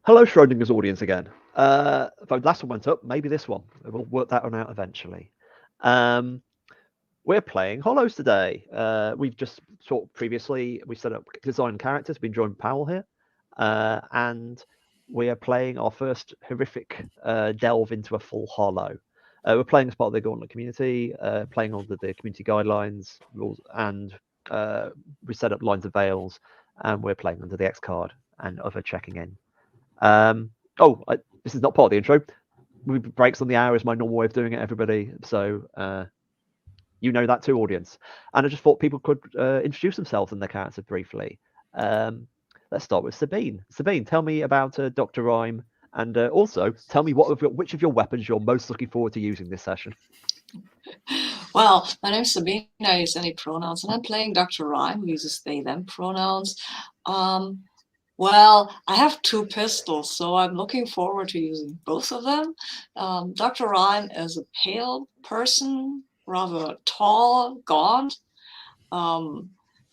Hello, Schrodinger's audience again. The last one went up, maybe this one. We'll work that one out eventually. We're playing Hollows today. We've just talked previously, we set up design characters, been joined Powell here, and we are playing our first horrific delve into a full Hollow. We're playing as part of the Gauntlet community, playing under the community guidelines, rules, and we set up lines of veils, and we're playing under the X card and other checking in. This is not part of the intro. Breaks on the hour is my normal way of doing it, everybody. So you know that too, audience. And I just thought people could introduce themselves and their character briefly. Let's start with Sabine. Sabine, tell me about Dr. Rhyme, and also tell me which of your weapons you're most looking forward to using this session. Well, my name's Sabine. I use any pronouns, and I'm playing Dr. Rhyme, who uses they/them pronouns. Well, I have 2 pistols, so I'm looking forward to using both of them. Dr. Rhyme is a pale person, rather tall, gaunt,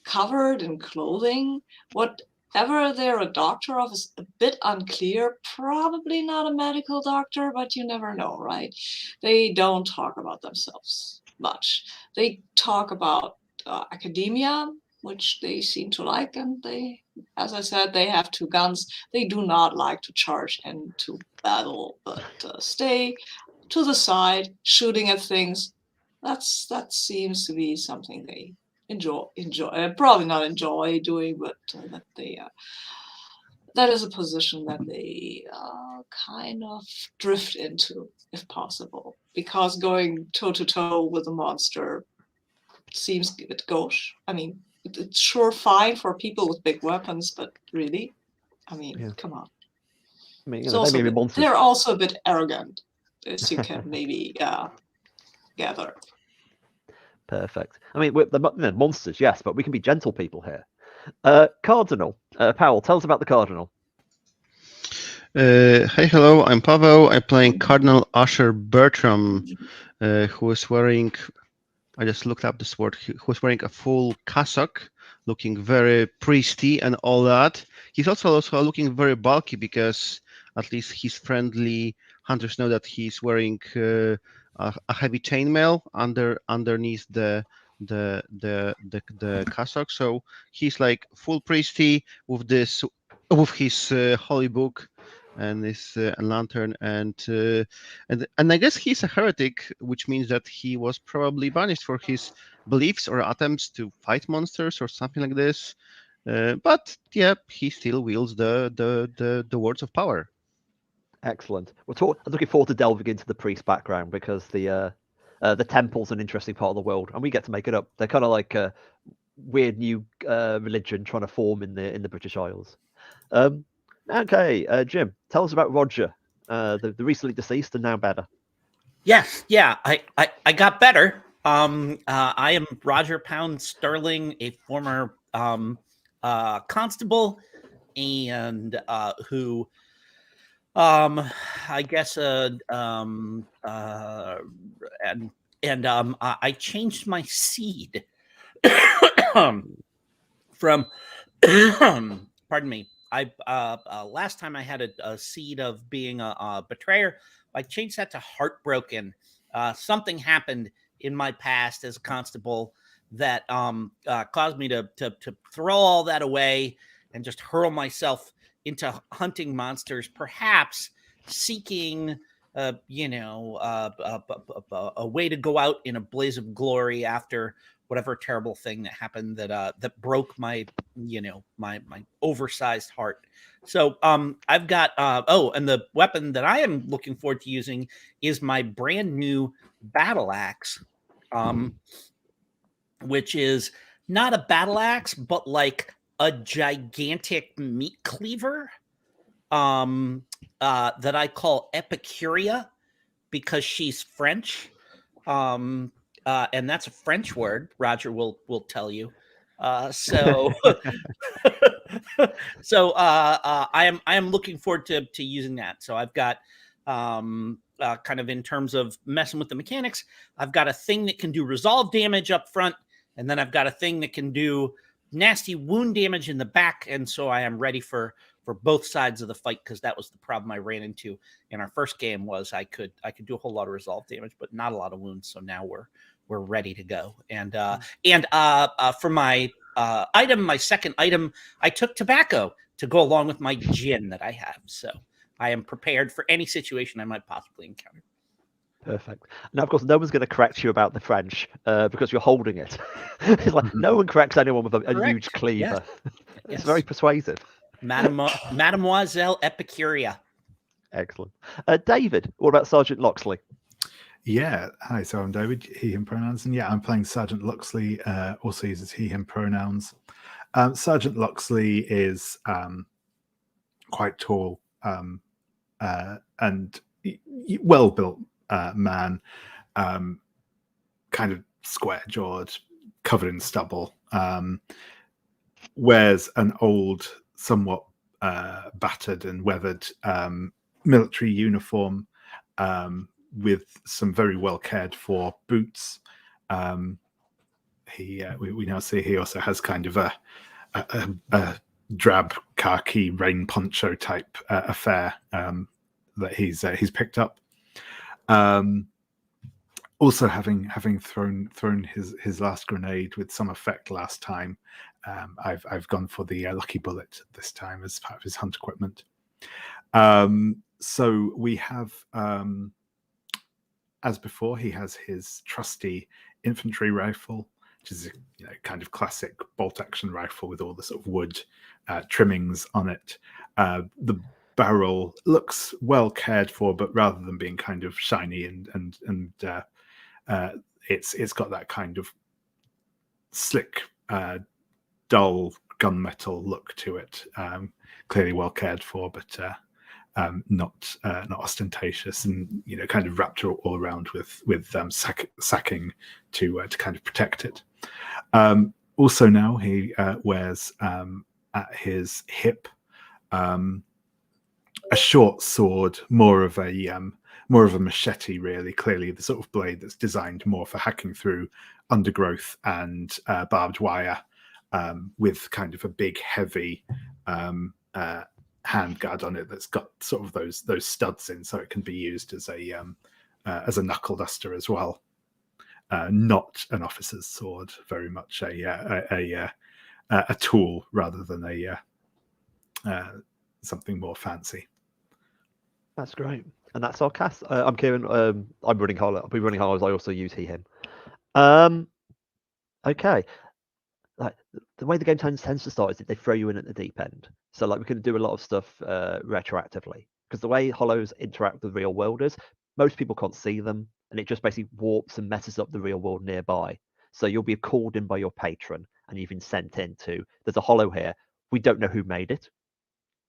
covered in clothing. Whatever they're a doctor of is a bit unclear. Probably not a medical doctor, but you never know, right? They don't talk about themselves much. They talk about academia, which they seem to like, and they, as I said, they have 2 guns. They do not like to charge into battle, but stay to the side, shooting at things. That seems to be something they enjoy. Probably not enjoy doing, but that they that is a position that they kind of drift into, if possible, because going toe to toe with a monster seems a bit gauche. I mean, it's sure fine for people with big weapons, but really, I mean, Come on. I mean, they may be monsters. They're also a bit arrogant, as you can maybe gather. Perfect. I mean, they're monsters, yes, but we can be gentle people here. Cardinal. Powell, tell us about the Cardinal. Hey, hello, I'm Pavel. I'm playing Cardinal Usher Bertram, who is wearing, I just looked up this word, who's wearing a full cassock, looking very priesty and all that. He's also looking very bulky because at least his friendly hunters know that he's wearing a heavy chainmail underneath the cassock. So he's like full priesty with his holy book and his lantern, and I guess he's a heretic, which means that he was probably banished for his beliefs or attempts to fight monsters or something like this. But yeah, he still wields the words of power. Excellent. I'm looking forward to delving into the priest background, because the temple's an interesting part of the world, and we get to make it up. They're kind of like a weird new religion trying to form in the British Isles. Okay, Jim, tell us about Roger, the recently deceased and now better. Yes, yeah, I got better. I am Roger Pound Sterling, a former constable, and who, I guess, I changed my seed from, pardon me. I last time I had a seed of being a betrayer. I changed that to heartbroken. Something happened in my past as a constable that caused me to throw all that away and just hurl myself into hunting monsters, perhaps seeking a way to go out in a blaze of glory after whatever terrible thing that happened that broke my my oversized heart. So I've got and the weapon that I am looking forward to using is my brand new battle axe, which is not a battle axe, but like a gigantic meat cleaver that I call Epicuria because she's French. And that's a French word, Roger will tell you. So I am looking forward to using that. So I've got kind of in terms of messing with the mechanics, I've got a thing that can do resolve damage up front, and then I've got a thing that can do nasty wound damage in the back, and so I am ready for for both sides of the fight, because that was the problem I ran into in our first game. Was I could do a whole lot of resolve damage, but not a lot of wounds. So now we're ready to go. And for my item, my second item, I took tobacco to go along with my gin that I have. So I am prepared for any situation I might possibly encounter. Perfect. Now, of course, no one's going to correct you about the French because you're holding it. It's like no one corrects anyone with a huge cleaver. Yes. It's very persuasive. Mademoiselle Epicuria. Excellent. David, what about Sergeant Loxley? Yeah, hi, so I'm David, he, him pronouns, and yeah, I'm playing Sergeant Loxley, also uses he, him pronouns. Sergeant Loxley is quite tall and well-built man, kind of square-jawed, covered in stubble, wears an old, somewhat battered and weathered military uniform with some very well cared for boots. We now see he also has kind of a drab khaki rain poncho type affair that he's picked up. Also, having thrown his last grenade with some effect last time, I've gone for the lucky bullet this time as part of his hunt equipment. So we have, as before, he has his trusty infantry rifle, which is a kind of classic bolt-action rifle with all the sort of wood trimmings on it. The barrel looks well cared for, but rather than being kind of shiny and it's got that kind of slick, dull gunmetal look to it. Clearly well cared for, but not ostentatious, and kind of wrapped all around with sacking to kind of protect it. Also now he wears at his hip a short sword, more of a machete, really. Clearly the sort of blade that's designed more for hacking through undergrowth and barbed wire, with kind of a big, heavy handguard on it that's got sort of those studs in, so it can be used as a knuckle duster as well. Not an officer's sword, very much a tool rather than something more fancy. That's great. And that's our cast. I'm Kieran. I'm running Hollow. I'll be running Hollows. I also use he, him. Okay. Like the way the game tends to start is that they throw you in at the deep end. So like we can do a lot of stuff retroactively, because the way Hollows interact with the real world is most people can't see them, and it just basically warps and messes up the real world nearby. So you'll be called in by your patron, and you've been sent into. There's a Hollow here. We don't know who made it.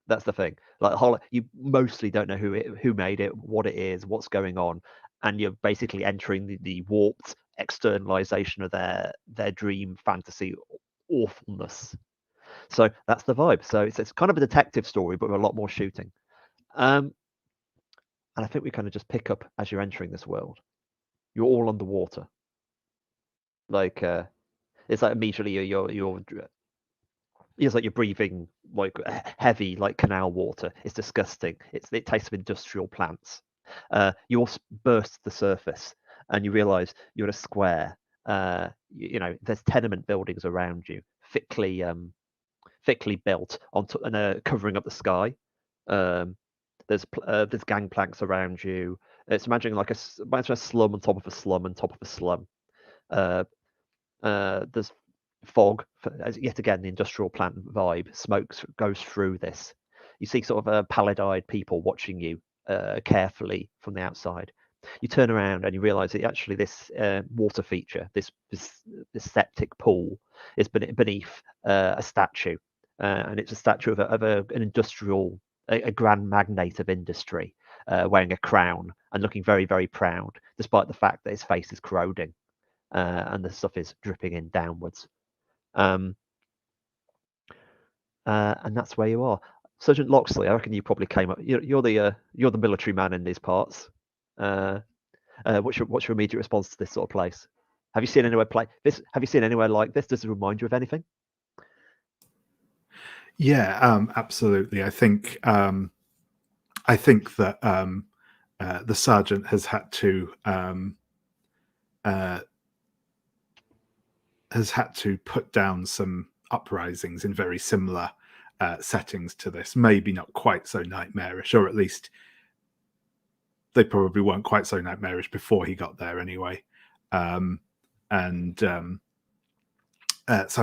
That's the thing. Like Hollow, you mostly don't know who made it, what it is, what's going on, and you're basically entering the warped externalization of their dream fantasy awfulness. So that's the vibe. So it's kind of a detective story, but with a lot more shooting. And I think we kind of just pick up as you're entering this world. You're all underwater. Like it's like immediately it's like you're breathing like heavy, like canal water. It's disgusting. It tastes of industrial plants. You all burst the surface, and you realise you're in a square. There's tenement buildings around you, thickly built and covering up the sky. There's gangplanks around you. It's imagine a slum on top of a slum on top of a slum. There's fog, yet again the industrial plant vibe. Smoke goes through this. You see sort of pallid-eyed people watching you carefully from the outside. You turn around and you realise that actually this water feature, this septic pool, is beneath a statue, and it's a statue of an industrial, a grand magnate of industry, wearing a crown and looking very, very proud, despite the fact that his face is corroding and the stuff is dripping in downwards. And that's where you are. Sergeant Loxley, I reckon you probably came up. You're the military man in these parts. What's your immediate response to this sort of place? Have you seen anywhere like this? Does it remind you of anything? Yeah, absolutely. I think that the sergeant has had to put down some uprisings in very similar settings to this. Maybe not quite so nightmarish, or at least they probably weren't quite so nightmarish before he got there anyway. So I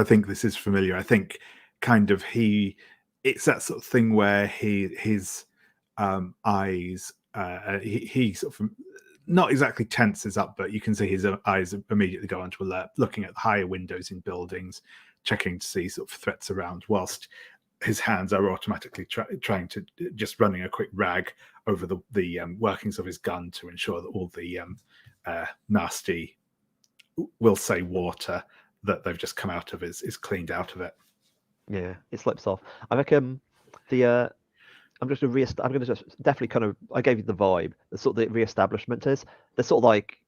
think this is familiar. I think kind of it's that sort of thing where his eyes, he sort of not exactly tenses up, but you can see his eyes immediately go onto alert, looking at the higher windows in buildings, checking to see sort of threats around, whilst his hands are automatically trying to just running a quick rag over the workings of his gun to ensure that all the nasty, we'll say, water that they've just come out of is cleaned out of it. Yeah, it slips off. I reckon I'm just I'm going to just definitely kind of. I gave you the vibe. The sort of the re-establishment is. They're sort of like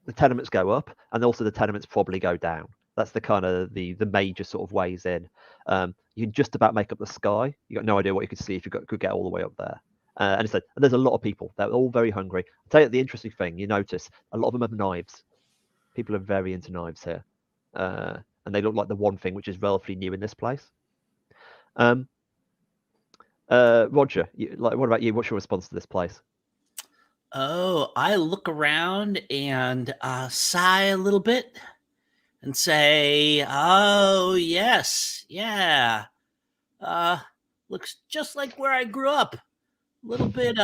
the tenements go up, and also the tenements probably go down. That's the kind of the major sort of ways in. You can just about make up the sky. You got no idea what you could see if you could get all the way up there. And it's like, and there's a lot of people. They're all very hungry. I'll tell you the interesting thing. You notice a lot of them have knives. People are very into knives here, and they look like the one thing which is relatively new in this place. Roger, what about you? What's your response to this place? Oh, I look around and sigh a little bit and say, "Oh yes, yeah, looks just like where I grew up. A little bit,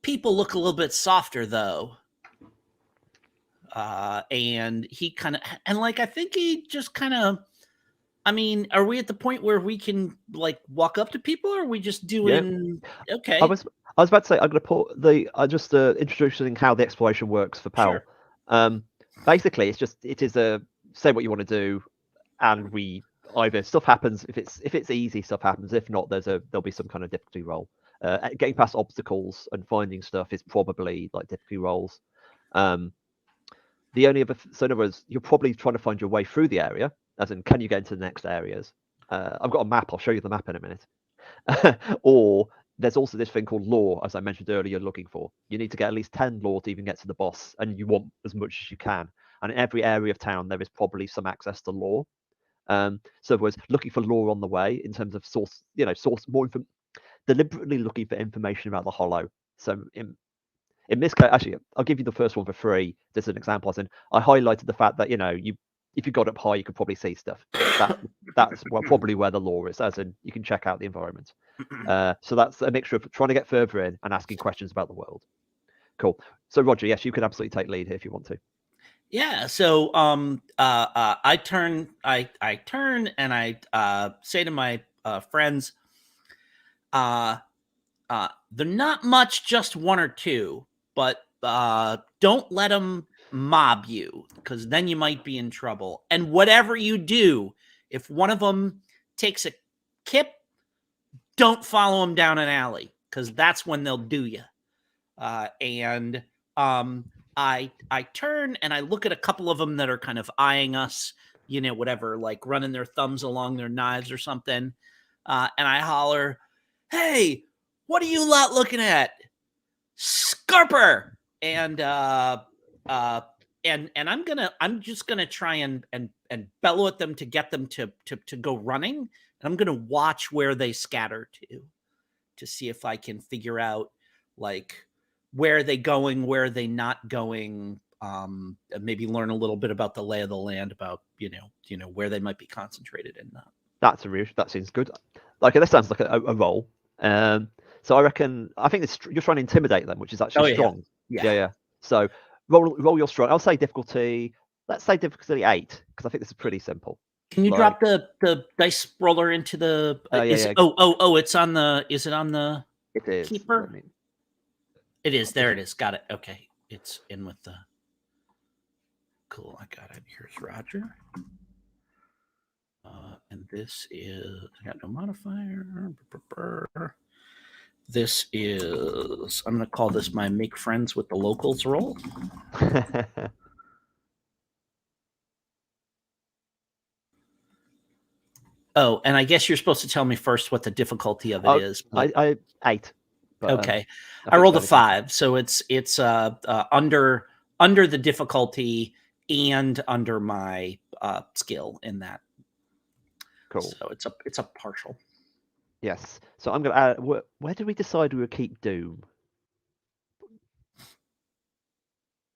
people look a little bit softer though." And he kind of, and like, I think he just kind of. I mean, are we at the point where we can like walk up to people, or are we just doing? Yeah. Okay. I was about to say I'm going to put just introducing how the exploration works for Powell. Sure. Basically, it is a say what you want to do, and we either stuff happens if it's easy, stuff happens. If not, there'll be some kind of difficulty roll. Getting past obstacles and finding stuff is probably like difficulty rolls. The only other so in other words, you're probably trying to find your way through the area, as in can you get into the next areas. I've got a map. I'll show you the map in a minute. Or there's also this thing called lore, as I mentioned earlier, you're looking for. You need to get at least 10 lore to even get to the boss, and you want as much as you can. And in every area of town, there is probably some access to lore. So it was looking for lore on the way in terms of source more deliberately looking for information about the Hollow. So in this case, actually, I'll give you the first one for free. Just an example. As in, I highlighted the fact that if you got up high, you could probably see stuff. That's probably where the lore is. As in, you can check out the environment. So that's a mixture of trying to get further in and asking questions about the world. Cool. So Roger, yes, you can absolutely take lead here if you want to. Yeah. So I turn and I say to my friends, they're not much, just one or two, but don't let them mob you, because then you might be in trouble. And whatever you do, if one of them takes a kip, don't follow them down an alley, because that's when they'll do you. And I turn and I look at a couple of them that are kind of eyeing us, whatever, like running their thumbs along their knives or something. And I holler, "Hey, what are you lot looking at? Scarper!" And I'm just gonna try and bellow at them to get them to go running. And I'm gonna watch where they scatter to see if I can figure out like where are they going, where are they not going. Maybe learn a little bit about the lay of the land, about where they might be concentrated in. That seems good. Like that sounds like a role. So I think you're trying to intimidate them, which is actually strong. Yeah. So roll your strong. I'll say difficulty. Let's say difficulty 8, because I think this is pretty simple. Can you drop the dice roller into the? It's on the. Is it on the? It is. Keeper. It is. There it is. Got it. Okay, it's in with the. Cool. I got it. Here's Roger. And this is. I got no modifier. This is. I'm going to call this my make friends with the locals roll. Oh, and I guess you're supposed to tell me first what the difficulty of it is. But... I 8. But, okay, I think rolled a fairly 5, so it's under the difficulty and under my skill in that. cool. So it's a partial. Yes. So I'm gonna add. Where did we decide we would keep Doom?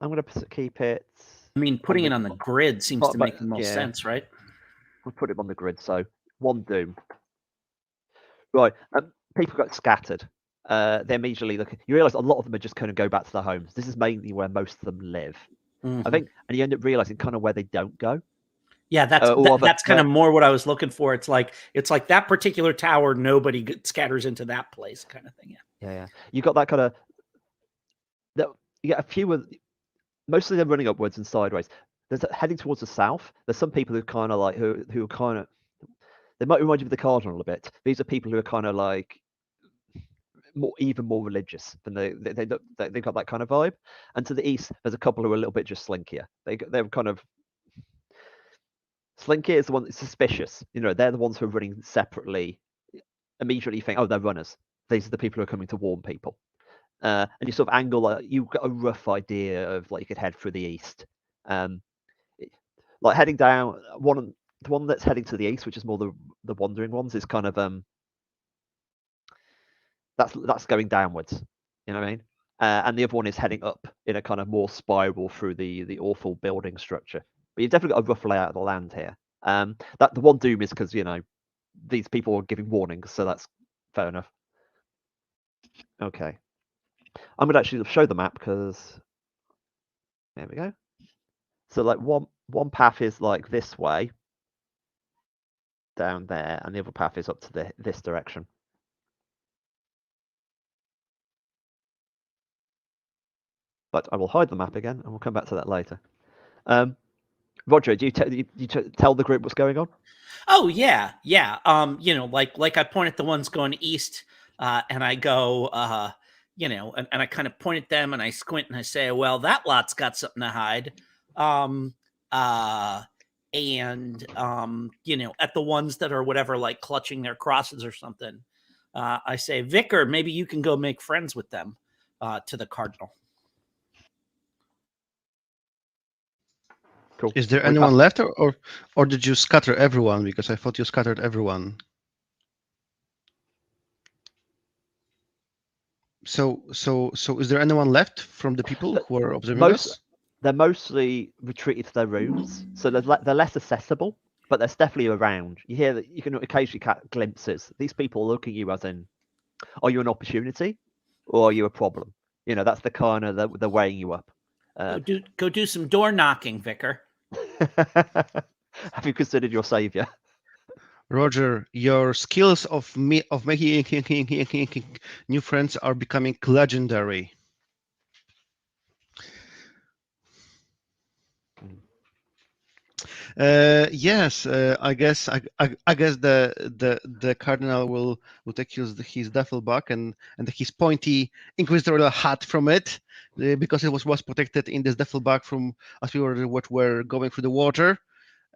I'm gonna keep it. I mean, putting it on the grid seems to make the most sense, right? We'll put it on the grid. So 1 Doom. Right. People got scattered. They immediately look. You realise a lot of them are just kind of go back to their homes. This is mainly where most of them live. Mhm. I think, and you end up realizing kind of where they don't go. Yeah, that's kind of more what I was looking for. It's like that particular tower, nobody scatters into that place, kind of thing. Yeah. You got that kind of. You get a few of. Mostly they're running upwards and sideways. There's heading towards the south. There's some people who kind of like who kind of. They might remind you of the Cardinal a bit. These are people who are kind of like even more religious than they got that kind of vibe. And to the east, there's a couple who are a little bit just slinkier. They're kind of. Slinky is the one that's suspicious. They're the ones who are running separately. Immediately think, oh, they're runners. These are the people who are coming to warn people. And you sort of angle. You've got a rough idea of like you could head through the east. Like heading down the one that's heading to the east, which is more the wandering ones, is kind of that's going downwards. You know what I mean? And the other one is heading up in a kind of more spiral through the awful building structure. But you've definitely got a rough layout of the land here. That the 1 Doom is because these people are giving warnings, so that's fair enough. Okay, I'm gonna actually show the map because there we go. So like one path is like this way, down there, and the other path is up to this direction. But I will hide the map again, and we'll come back to that later. Roger, do you tell the group what's going on? Oh yeah. Like I point at the ones going east, and I go, and I kind of point at them and I squint and I say, well, that lot's got something to hide. At the ones that are whatever, like clutching their crosses or something, I say, Vicar, maybe you can go make friends with them, to the Cardinal. Cool. Is there anyone left, or did you scatter everyone? Because I thought you scattered everyone. So is there anyone left from the people who are observing us? They're mostly retreated to their rooms, so they're less accessible, but they're definitely around. You hear that you can occasionally catch glimpses. These people look at you as in, are you an opportunity, or are you a problem? That's the kind of they're weighing you up. Go do some door knocking, Vicar. Have you considered your savior? Roger, your skills of making new friends are becoming legendary. Yes, I guess the cardinal will take his duffel bag and his pointy inquisitorial hat from it, because it was protected in this duffel bag from as we were going through the water,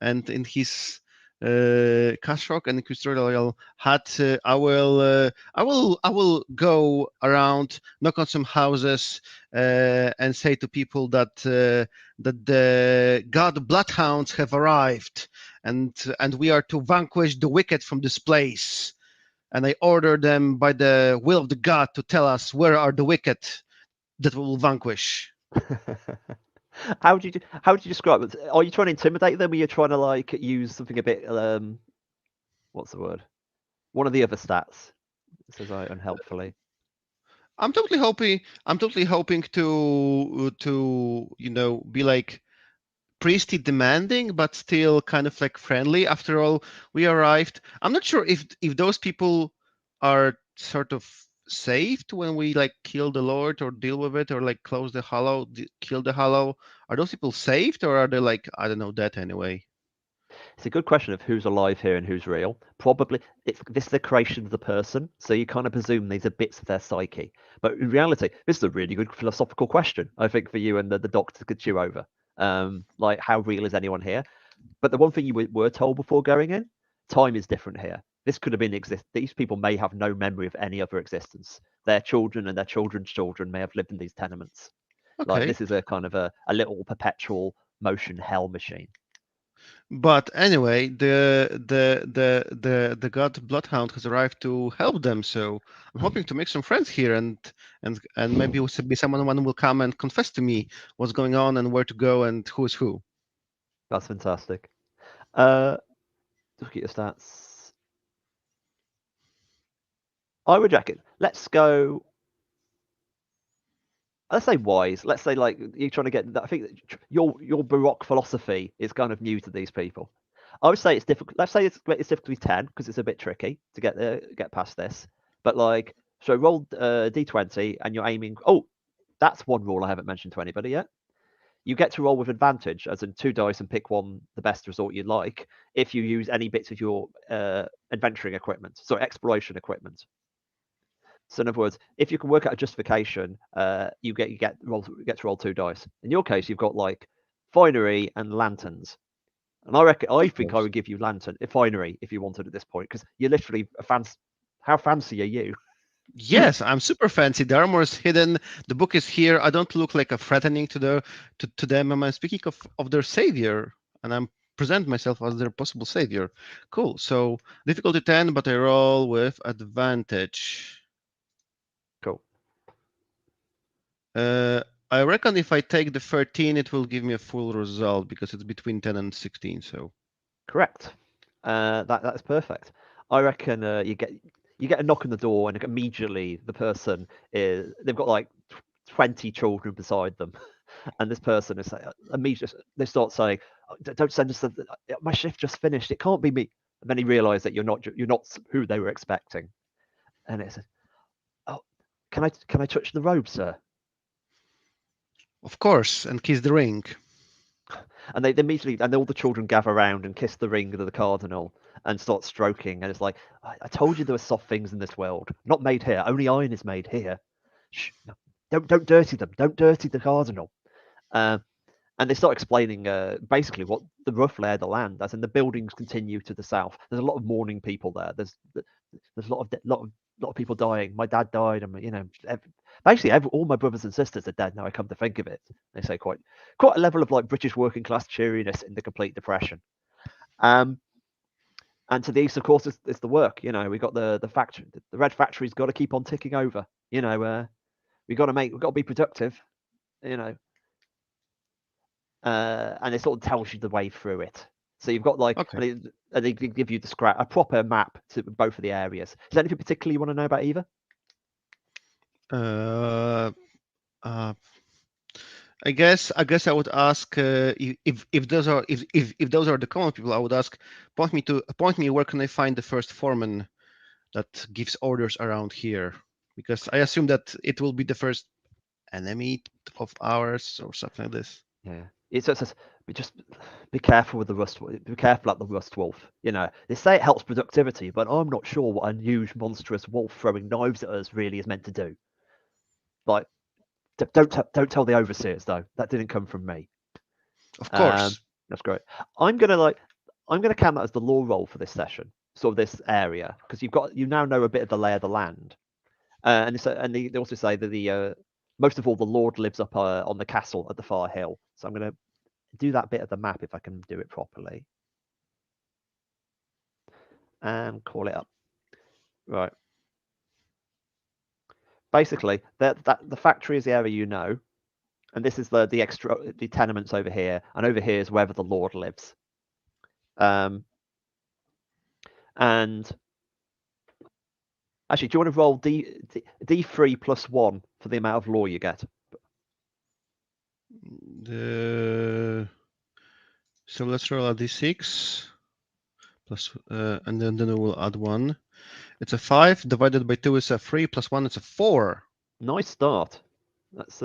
and in his cassock and inquisitorial hat, I will go around, knock on some houses, and say to people that the god bloodhounds have arrived, and we are to vanquish the wicked from this place. And I order them by the will of the god to tell us where are the wicked that we will vanquish. How would you describe it? Are you trying to intimidate them, or you're trying to like use something a bit what's the word? One of the other stats, says I unhelpfully. I'm totally hoping to be like priestly demanding, but still kind of like friendly. After all, we arrived. I'm not sure if those people are sort of saved when we like kill the Lord or deal with it or like close the hollow, kill the hollow. Are those people saved, or are they like, I don't know, dead anyway? It's a good question of who's alive here and who's real. Probably this is the creation of the person, so you kind of presume these are bits of their psyche. But in reality, this is a really good philosophical question, I think, for you and the doctor to chew over. Like, how real is anyone here? But the one thing you were told before going in time is different here. This could have been these people may have no memory of any other existence. Their children and their children's children may have lived in these tenements. Like Okay. this is a kind of a little perpetual motion hell machine. But anyway, the god Bloodhound has arrived to help them. So I'm hoping to make some friends here, and maybe someone will come and confess to me what's going on and where to go and who is who. That's fantastic. Look at your stats. I would reckon. Let's go. Let's say wise. Let's say like you're trying to get. I think your Baroque philosophy is kind of new to these people. I would say it's difficult. Let's say it's difficulty 10 because it's a bit tricky to get past this. But like, so roll d20 and you're aiming. Oh, that's one rule I haven't mentioned to anybody yet. You get to roll with advantage, as in 2 dice, and pick one, the best result you like, if you use any bits of your adventuring equipment, so exploration equipment. So in other words, if you can work out a justification, you get to roll 2 dice. In your case, you've got like finery and lanterns, and I think I would give you finery if you wanted at this point, because you're literally a fancy. How fancy are you? Yes, I'm super fancy. The armor is hidden. The book is here. I don't look like a threatening to them. I'm speaking of their savior, and I'm present myself as their possible savior. Cool. So difficulty 10, but I roll with advantage. Cool. I reckon if I take the 13, it will give me a full result because it's between 10 and 16. So correct. That's perfect. I reckon you get a knock on the door, and immediately the person they've got like 20 children beside them, and this person is immediately they start saying, "Don't send us my shift just finished. It can't be me." And then he realised that you're not who they were expecting, and it said, "Oh, can I touch the robe, sir?" of course, and kiss the ring. And they immediately, and all the children gather around and kiss the ring of the cardinal and start stroking. And it's like, I told you there were soft things in this world, not made here. Only iron is made here. Shh, no, don't dirty them. Don't dirty the cardinal. And they start explaining basically what the rough lay of the land, as in the buildings continue to the south. There's a lot of mourning people there. There's a lot of people dying. My dad died, and basically all my brothers and sisters are dead now. I come to think of it. They say quite a level of like British working class cheeriness in the complete depression. And to the east, of course, is the work. We got the factory. The red factory's got to keep on ticking over. We got to be productive. And it sort of tells you the way through it. So you've got like, okay. they give you a proper map to both of the areas. Is there anything particular you want to know about either? I guess I would ask if those are the common people. I would ask point me where can I find the first foreman that gives orders around here, because I assume that it will be the first enemy of ours or something like this. Yeah, it says just be careful with the rust. Be careful at the rust wolf. They say it helps productivity, but I'm not sure what a huge monstrous wolf throwing knives at us really is meant to do. Like, don't tell the overseers though. That didn't come from me. Of course. That's great. I'm gonna count that as the lore roll for this session, sort of this area, because you now know a bit of the lay of the land. And they also say that the most of all the Lord lives up on the castle at the far hill. So I'm going to do that bit of the map if I can do it properly, and call it up. Right. Basically, the factory is the area and this is the tenements over here, and over here is wherever the Lord lives. And actually, do you want to roll D3 plus 1 for the amount of lore you get? So let's roll a D6 plus, and then we'll add 1. It's a 5 divided by 2 is a 3 plus 1 is a 4. Nice start. That's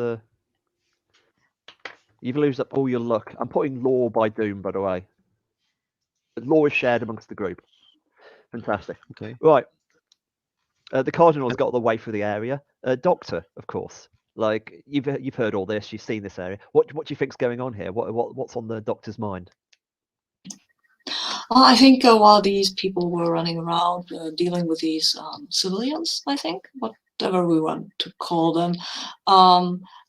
you've losed up all your luck. I'm putting lore by Doom, by the way. Lore is shared amongst the group. Fantastic. Okay. Right. The Cardinal's got the way through the area. Doctor, of course. Like you've heard all this. You've seen this area. What do you think's going on here? What's on the Doctor's mind? Well, I think while these people were running around dealing with these civilians, I think, whatever we want to call them,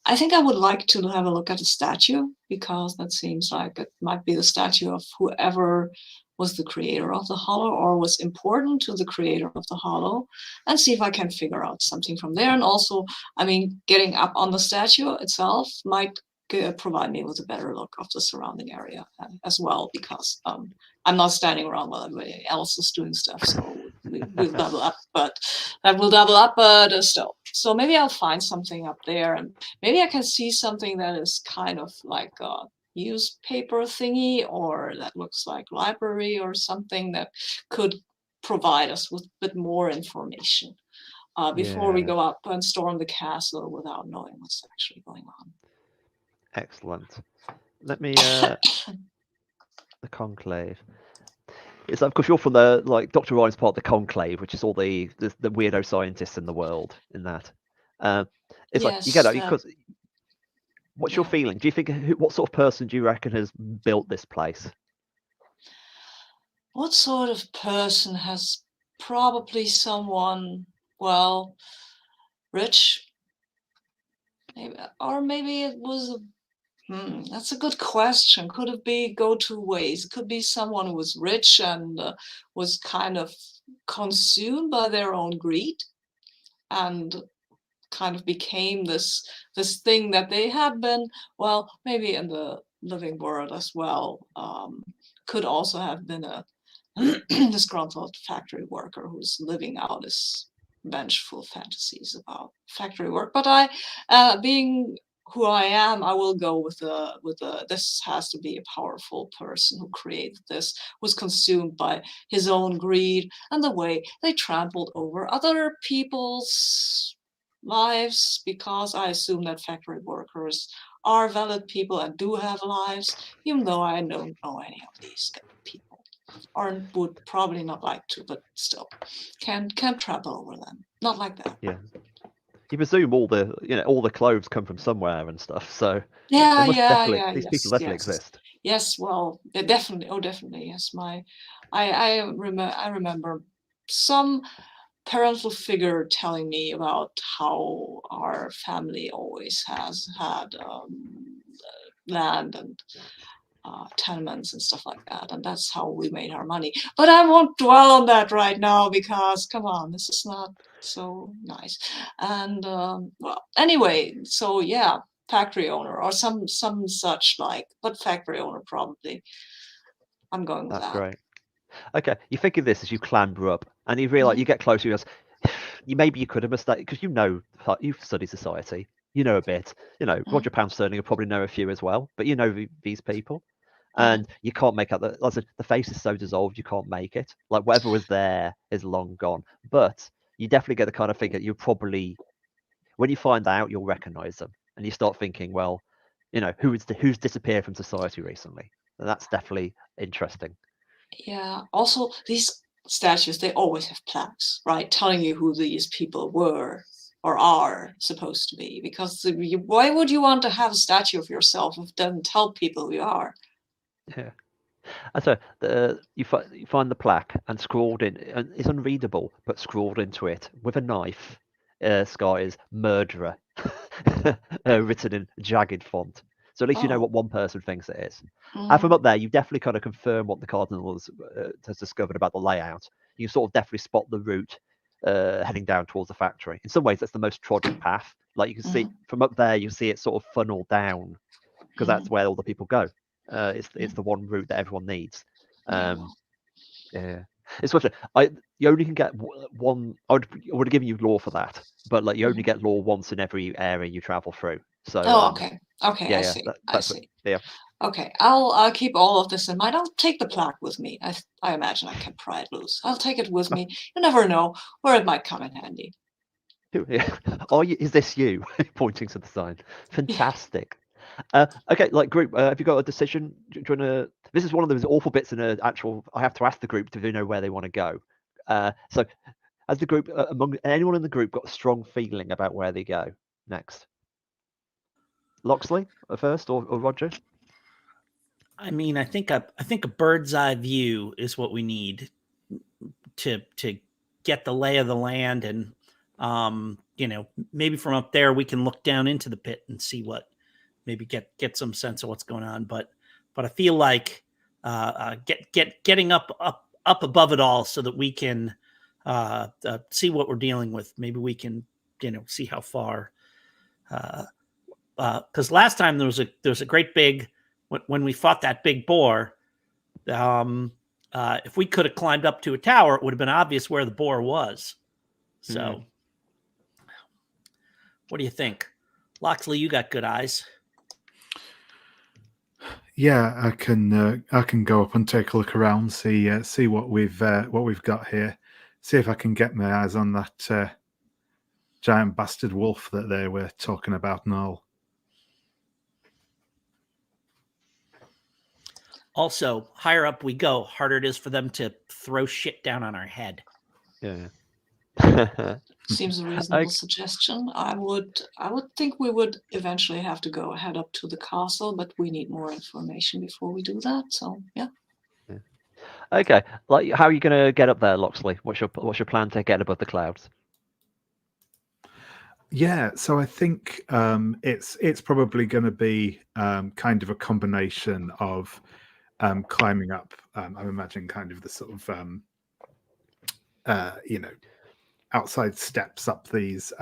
I think I would like to have a look at the statue, because that seems like it might be the statue of whoever was the creator of the Hollow or was important to the creator of the Hollow, and see if I can figure out something from there. And also, I mean, getting up on the statue itself might provide me with a better look of the surrounding area as well, because I'm not standing around while everybody else is doing stuff, so we'll double up, but still. So maybe I'll find something up there, and maybe I can see something that is kind of like a newspaper thingy, or that looks like library or something that could provide us with a bit more information before we Yeah. go up and storm the castle without knowing what's actually going on. Excellent. Let me the conclave. It's of course you're from the Dr. Ryan's part of the conclave, which is all the weirdo scientists in the world in that. It's like you get out because what's your feeling? Do you think what sort of person do you reckon has built this place? What sort of person has probably someone, well, rich? Maybe, or maybe it was that's a good question. Could it go two ways? It could be someone who was rich and was kind of consumed by their own greed and kind of became this thing that they had been, well, maybe in the living world as well, could also have been a disgruntled factory worker who's living out his vengeful fantasies about factory work. But I, being who I am, I will go with the this has to be a powerful person who created this, was consumed by his own greed and the way they trampled over other people's lives, because I assume that factory workers are valid people and do have lives, even though I don't know any of these people, or would probably not like to, but still can't trample over them. Not like that. Yeah. You presume all the clothes come from somewhere and stuff, so these people definitely exist. Yes, well, they definitely. Oh, definitely. Yes, I remember some parental figure telling me about how our family always has had land and tenements and stuff like that, and that's how we made our money. But I won't dwell on that right now, because come on, this is not so nice. And well, anyway, so yeah, factory owner or some such like, but factory owner probably. I'm going with that. That's great. Okay, you think of this as you clamber up, and you realize you get closer. You go, maybe you could have mistaken, because you've studied society. You know a bit. Roger Poundstone will probably know a few as well, but you know these people, and you can't make out the face is so dissolved you can't make it. Like whatever was there is long gone. But you definitely get the kind of thing that you probably, when you find out, you'll recognize them, and you start thinking, well, who's disappeared from society recently. And that's definitely interesting. Yeah. Also, these statues, they always have plaques, right, telling you who these people were or are supposed to be. Because why would you want to have a statue of yourself if it doesn't tell people who you are? Yeah. And so you find the plaque, and scrawled in, and it's unreadable, but scrawled into it with a knife, Sky is murderer, written in jagged font. So at least you know what one person thinks it is. And from up there, you definitely kind of confirm what the Cardinal has discovered about the layout. You sort of definitely spot the route heading down towards the factory. In some ways, that's the most trodden path. Like you can see from up there, you see it sort of funnel down, because that's where all the people go. It's the one route that everyone needs. Yeah, it's such you only can get one. I would have given you lore for that, but like you only get lore once in every area you travel through. So okay, I see. I see. Yeah. Okay, I'll keep all of this in mind. I'll take the plaque with me. I imagine I can pry it loose. I'll take it with me. You never know where it might come in handy. Yeah. Is this you? Pointing to the sign. Fantastic. Okay, like group, have you got a decision? Do you want to? This is one of those awful bits in an actual. I have to ask the group to know where they want to go. So, has the group, among anyone in the group, got a strong feeling about where they go next? Loxley first, or Roger? I mean, I think a bird's eye view is what we need to get the lay of the land, and maybe from up there we can look down into the pit and see what, maybe get some sense of what's going on. But I feel like getting up above it all so that we can see what we're dealing with. Maybe we can see how far. Because last time there was a great big, when we fought that big boar. If we could have climbed up to a tower, it would have been obvious where the boar was. So, what do you think, Loxley? You got good eyes. Yeah, I can go up and take a look around, see what we've got here, see if I can get my eyes on that giant bastard wolf that they were talking about and all. Also, higher up we go, harder it is for them to throw shit down on our head. Yeah. Seems a reasonable suggestion. I would think we would eventually have to go head up to the castle, but we need more information before we do that. So yeah. Okay. Like, how are you going to get up there, Loxley? What's your plan to get above the clouds? Yeah, so I think it's probably going to be kind of a combination of climbing up. I'm imagining kind of the sort of outside steps up these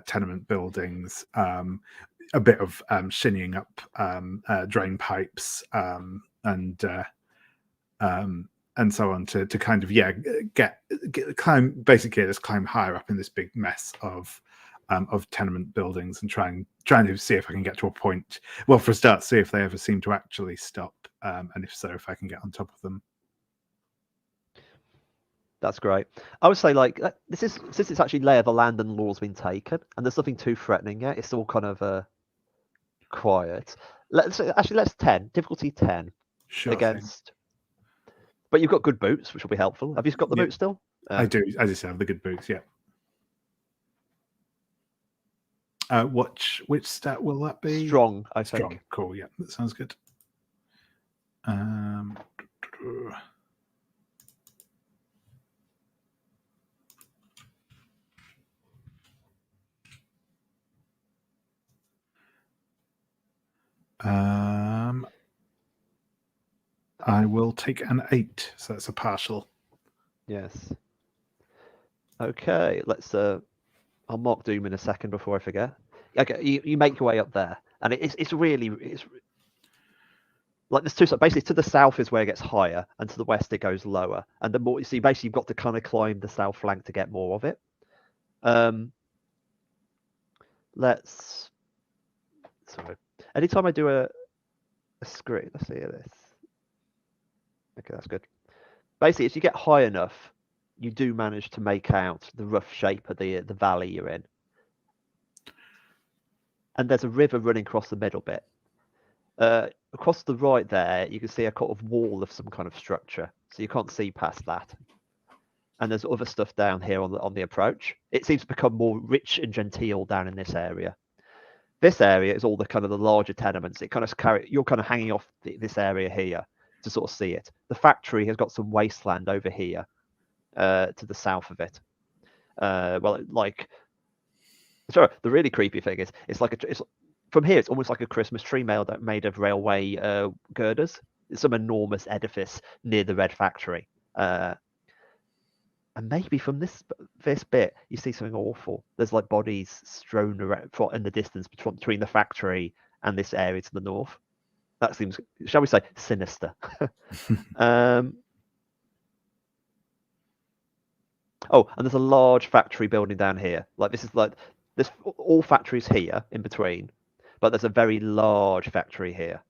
tenement buildings, a bit of shinnying up drain pipes, and so on to kind of climb, basically just climb higher up in this big mess of tenement buildings and trying to see if I can get to a point. Well, for a start, see if they ever seem to actually stop, and if so, if I can get on top of them. That's great. I would say, like, since it's actually lay of the land and law's been taken, and there's nothing too threatening yet. It's all kind of quiet. Let's 10 difficulty 10 Sure against. Thing. But you've got good boots, which will be helpful. Have you got the boots still? I do. I just have the good boots. Yeah. Which stat will that be? Strong, I think. Strong. Cool. Yeah, that sounds good. I will take an 8, so that's a partial. Yes. Okay, let's. I'll mark Doom in a second before I forget. Okay, you make your way up there, and it's like there's two. So basically, to the south is where it gets higher, and to the west it goes lower. And the more you see, basically, you've got to kind of climb the south flank to get more of it. Let's. Sorry. Anytime I do a screen, let's see this. Okay, that's good. Basically, if you get high enough, you do manage to make out the rough shape of the valley you're in. And there's a river running across the middle bit. Across the right there, you can see a kind of wall of some kind of structure, so you can't see past that. And there's other stuff down here on the approach. It seems to become more rich and genteel down in this area. This area is all the kind of the larger tenements. It kind of you're kind of hanging off this area here to sort of see it. The factory has got some wasteland over here to the south of it. Sorry, the really creepy thing is it's from here it's almost like a Christmas tree made of railway girders. It's some enormous edifice near the Red Factory. And maybe from this bit, you see something awful. There's like bodies strewn around in the distance between the factory and this area to the north. That seems, shall we say, sinister. Oh, and there's a large factory building down here. There's all factories here in between, but there's a very large factory here.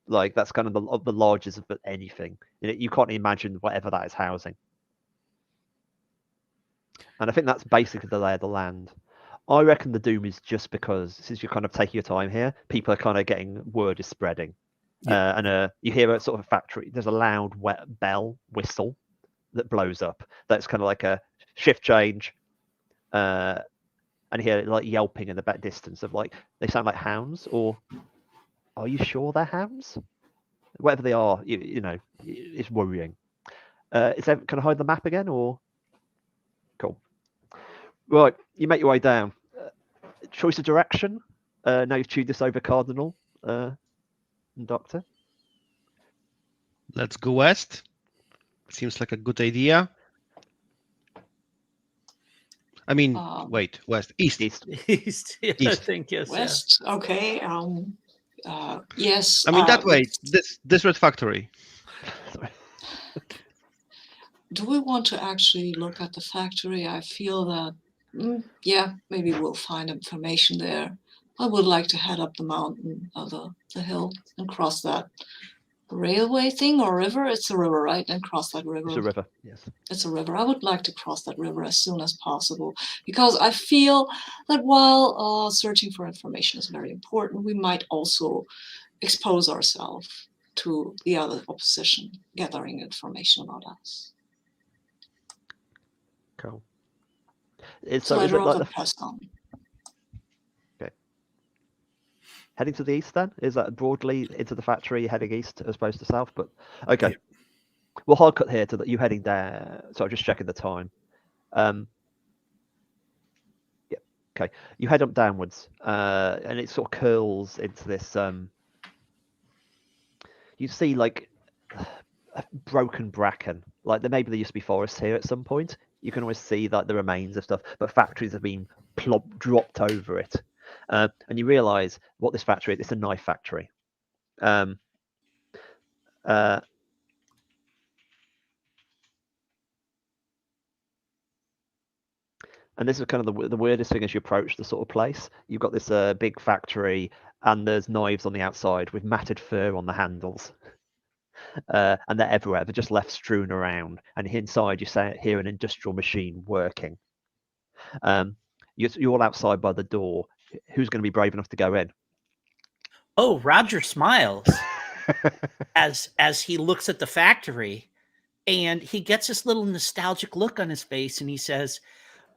Like that's kind of the largest of anything. You can't imagine whatever that is housing. And I think that's basically the lay of the land. I reckon the doom is just because, since you're kind of taking your time here, people are kind of getting, word is spreading. Yeah. And you hear a sort of factory, there's a loud bell whistle that blows up. That's kind of like a shift change. And you hear like yelping in the back distance of like, they sound like hounds, or are you sure they're hounds? Whatever they are, you know, it's worrying. Can I hide the map again, or? Cool. Right, you make your way down. Choice of direction. Now you've chewed this over, Cardinal and Doctor. Let's go west. Seems like a good idea. I mean, wait, west, east. East. East, yeah, I East. think yes. West. Okay. Yes. I mean, that way, this red factory. Sorry. Do we want to actually look at the factory? I feel that, yeah, maybe we'll find information there. I would like to head up the mountain, the hill, and cross that railway thing or river. It's a river, right? And cross that river. It's a river, yes. It's a river. I would like to cross that river as soon as possible, because I feel that while searching for information is very important, we might also expose ourselves to the other opposition gathering information about us. Cool. So I draw the press on. Okay. Heading to the east then? Is that broadly into the factory heading east as opposed to south? But okay. Yeah. We'll hard cut here to you heading down. So I'm just checking the time. Yeah. Okay. You head up downwards, and it sort of curls into this. You see like a broken bracken. Like maybe there used to be forests here at some point. You can always see like the remains of stuff, but factories have been dropped over it. And you realise what this factory is. It's a knife factory. And this is kind of the weirdest thing as you approach the sort of place. You've got this big factory, and there's knives on the outside with matted fur on the handles. And they're everywhere. They're just left strewn around. And inside, you hear an industrial machine working. You're all outside by the door. Who's going to be brave enough to go in? Oh, Roger smiles as he looks at the factory, and he gets this little nostalgic look on his face, and he says,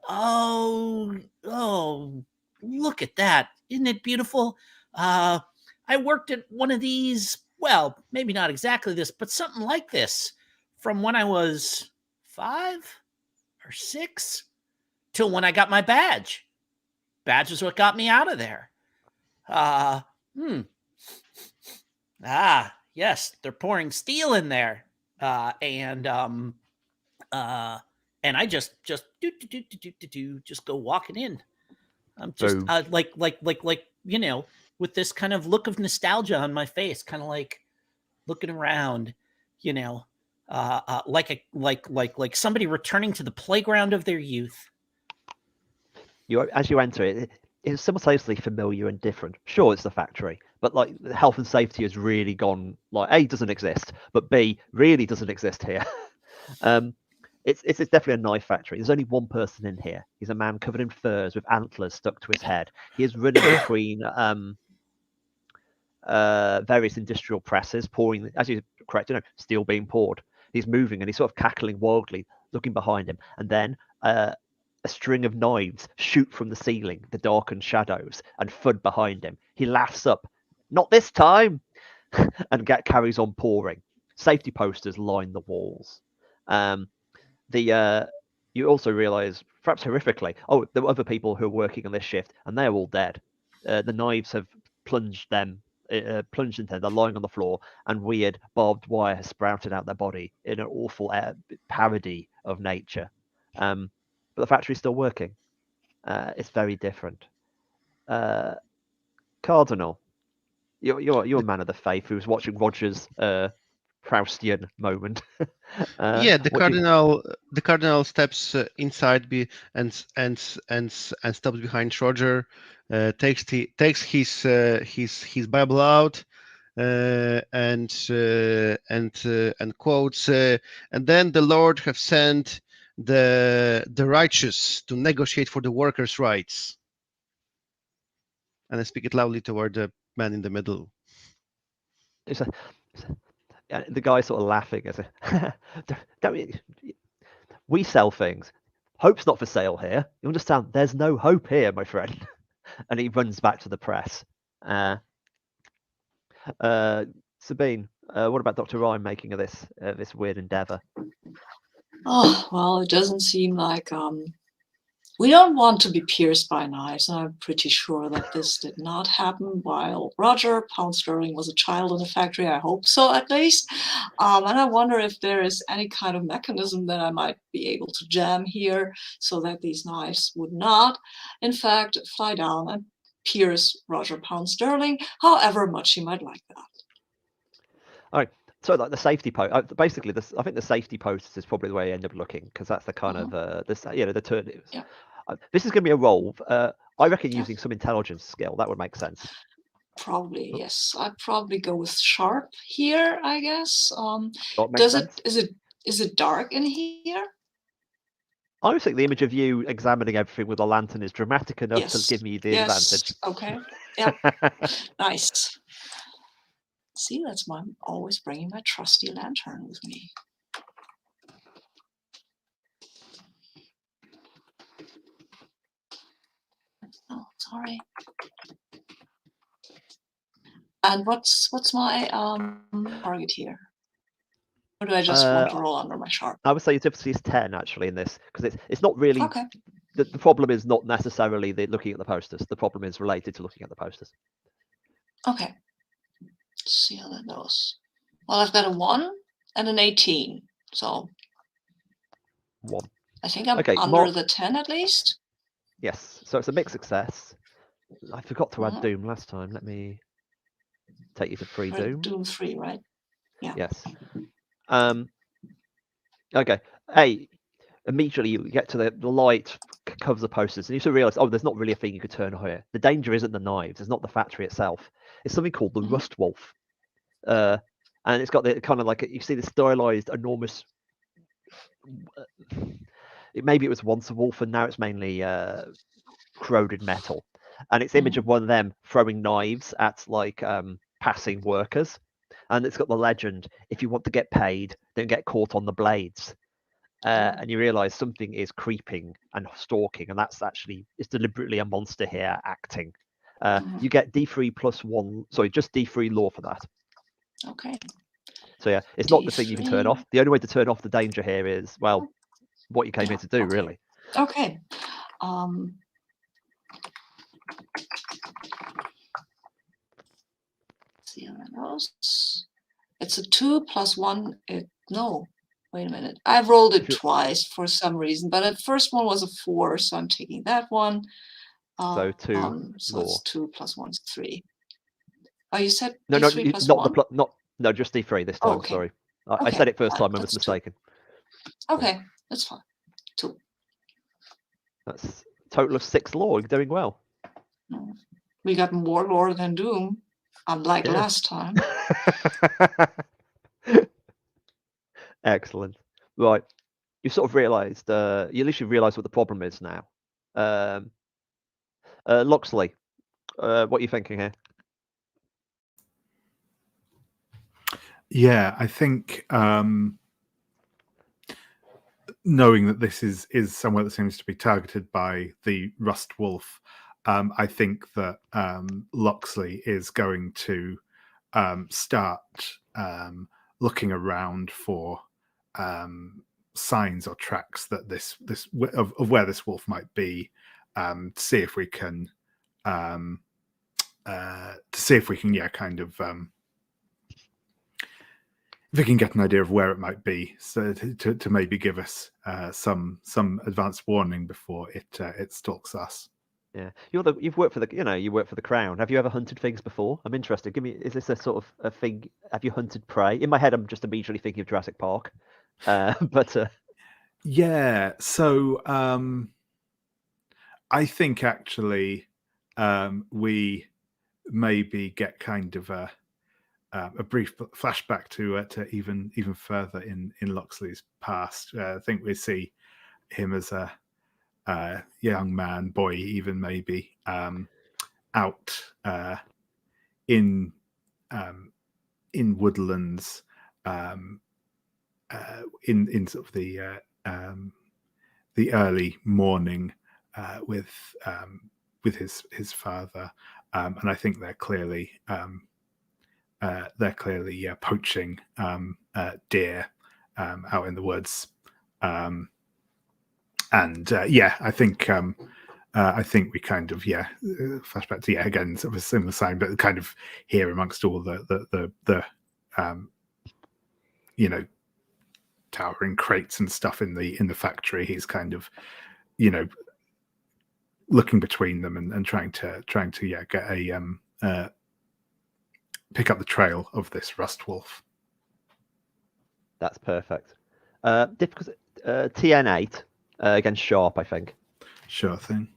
"Oh, look at that! Isn't it beautiful? I worked at one of these. Well, maybe not exactly this, but something like this from when I was 5 or 6 till when I got my badge. Badge is what got me out of there. Yes, they're pouring steel in there. And I just go walking in. I'm just like you know, with this kind of look of nostalgia on my face, kind of like looking around, you know, like somebody returning to the playground of their youth. As you enter it, it's simultaneously familiar and different. Sure, it's the factory, but like health and safety has really gone like A, doesn't exist, but B, really doesn't exist here. It's definitely a knife factory. There's only one person in here. He's a man covered in furs with antlers stuck to his head. He is running between various industrial presses, pouring, as you correct, steel being poured. He's moving and he's sort of cackling wildly, looking behind him, and then a string of knives shoot from the ceiling, the darkened shadows, and thud behind him. He laughs up, "Not this time!" and carries on pouring. Safety posters line the walls. You also realise, perhaps horrifically, there were other people who are working on this shift, and they're all dead. The knives have plunged into them. They're lying on the floor, and weird barbed wire has sprouted out their body in an awful parody of nature. But the factory's still working. It's very different. Cardinal, you're a man of the faith who was watching Roger's Proustian moment. Yeah, the cardinal steps inside and stops behind Roger. Takes his Bible out and quotes, "And then the Lord have sent the righteous to negotiate for the workers' rights." And I speak it loudly toward the man in the middle. The guy sort of laughing as we sell things. Hope's not for sale here. You understand? There's no hope here, my friend. And he runs back to the press. Sabine, What about Dr. Ryan making of this weird endeavor? Oh, well, it doesn't seem like we don't want to be pierced by knives. And I'm pretty sure that this did not happen while Roger Pound Sterling was a child in the factory. I hope so, at least. And I wonder if there is any kind of mechanism that I might be able to jam here so that these knives would not, in fact, fly down and pierce Roger Pound Sterling, however much he might like that. All right. So like the safety post, basically, I think the safety post is probably the way I end up looking, because that's the kind of the turn. Yeah. This is going to be a roll. I reckon Yeah. using some intelligence skill that would make sense. Probably, yes. I'd probably go with sharp here, I guess. That makes sense. Is it dark in here? I think the image of you examining everything with a lantern is dramatic enough to Yes. give me the Yes. advantage. Okay. Yeah. Nice. See, that's why I'm always bringing my trusty lantern with me. Oh, sorry. And what's my target here? Or do I just want to roll under my sharp? I would say your difficulty is 10 actually in this, because it's not really. Okay. The problem is not necessarily looking at the posters. The problem is related to looking at the posters. Okay. Let's see how that goes. Well, I've got a 1 and an 18, so 1. I think I'm Okay, under the 10 at least. Yes, so it's a mixed success. I forgot to add Mhm. Doom last time. Let me take you to free Or Doom. Doom 3, right? Yeah. Yes. Okay. Immediately you get to the light covers the posters, and you sort of realize, oh, there's not really a thing you could turn on here. The danger isn't the knives. It's not the factory itself. It's something called the Mhm. Rust Wolf. And it's got the kind of like, you see the stylized enormous. Maybe it was once a wolf, and now it's mainly corroded metal. And it's image of one of them throwing knives at like passing workers. And it's got the legend: if you want to get paid, don't get caught on the blades. And you realize something is creeping and stalking, and it's deliberately a monster here acting. You get D3 plus 1, sorry, just D3 law for that. Okay. So yeah, it's not the thing you can turn D3. off. The only way to turn off the danger here is, well, what you came here to do, okay. really. Okay. See how that goes. It's a 2 plus 1. No, wait a minute. I've rolled it twice for some reason, but the first one was a 4, so I'm taking that one. So 2 so law. it's 2 plus 1 is 3. Oh, you said No, D3 plus 1? No, just D3 this time. Okay. Sorry, Okay, I said it first fine. time. I was That's 2. mistaken. Okay, that's fine. 2. That's a total of 6 law. You're doing well. We got more lore than Doom, unlike last time. Excellent. Right, you sort of realised. You literally realised what the problem is now. Loxley, what are you thinking here? Yeah, I think knowing that this is somewhere that seems to be targeted by the Rust Wolf, I think that Loxley is going to start looking around for signs or tracks that this of where this wolf might be, to see if we can if we can get an idea of where it might be, so to maybe give us some advanced warning before it stalks us. Yeah, you've worked for the Crown. Have you ever hunted things before? I'm interested. Is this a sort of a thing? Have you hunted prey? In my head, I'm just immediately thinking of Jurassic Park. Yeah, so I think actually we maybe get kind of a brief flashback to even further in Loxley's past. I think we see him as a young man, boy, even maybe out in woodlands, in sort of the early morning with his father, and I think they're clearly they're clearly poaching deer out in the woods. And I think we kind of flashback to again sort of a similar sign, but kind of here amongst all the towering crates and stuff in the factory, he's kind of looking between them and trying to get a pick up the trail of this rust wolf. That's perfect. Difficult TN8 against sharp, I think. Sure thing.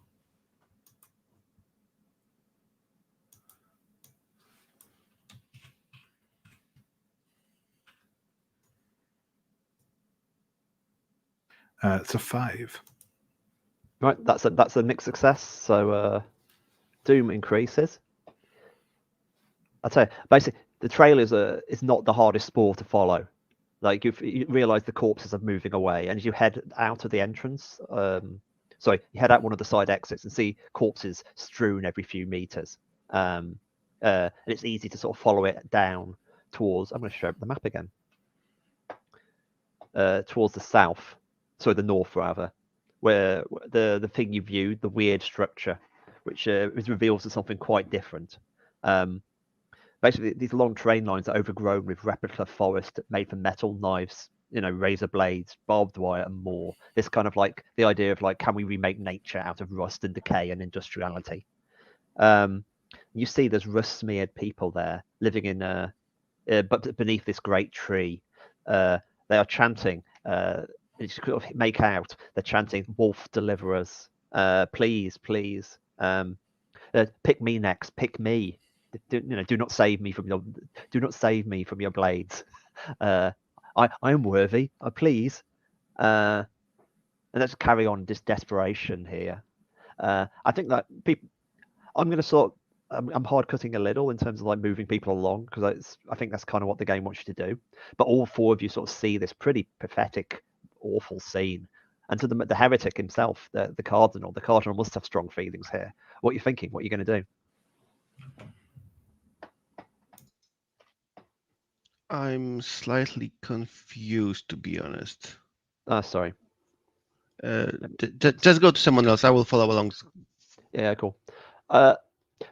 It's a 5. Right, that's a mixed success. So Doom increases. I'd say basically the trail is not the hardest spoor to follow. Like you realise the corpses are moving away, and as you head out of the entrance, you head out one of the side exits and see corpses strewn every few meters. And it's easy to sort of follow it down towards. I'm going to show the map again. Towards the south, the north rather, where the thing you viewed, the weird structure, which reveals as something quite different. Basically, these long train lines are overgrown with replica forest made from metal, knives, razor blades, barbed wire, and more. This kind of like the idea of like, can we remake nature out of rust and decay and industriality? You see there's rust-smeared people there living in, but beneath this great tree. They are chanting. You sort of make out they're chanting, "Wolf deliverers, please, please, pick me next, pick me. Do not save me from your blades. I am worthy. Please." And let's carry on this desperation here. I think that people. I'm going to I'm hard cutting a little in terms of like moving people along because I think that's kind of what the game wants you to do. But all 4 of you sort of see this pretty pathetic, awful scene. And to the heretic himself, the cardinal must have strong feelings here. What are you thinking? What are you going to do? I'm slightly confused, to be honest. Sorry. Just go to someone else. I will follow along. Yeah, cool.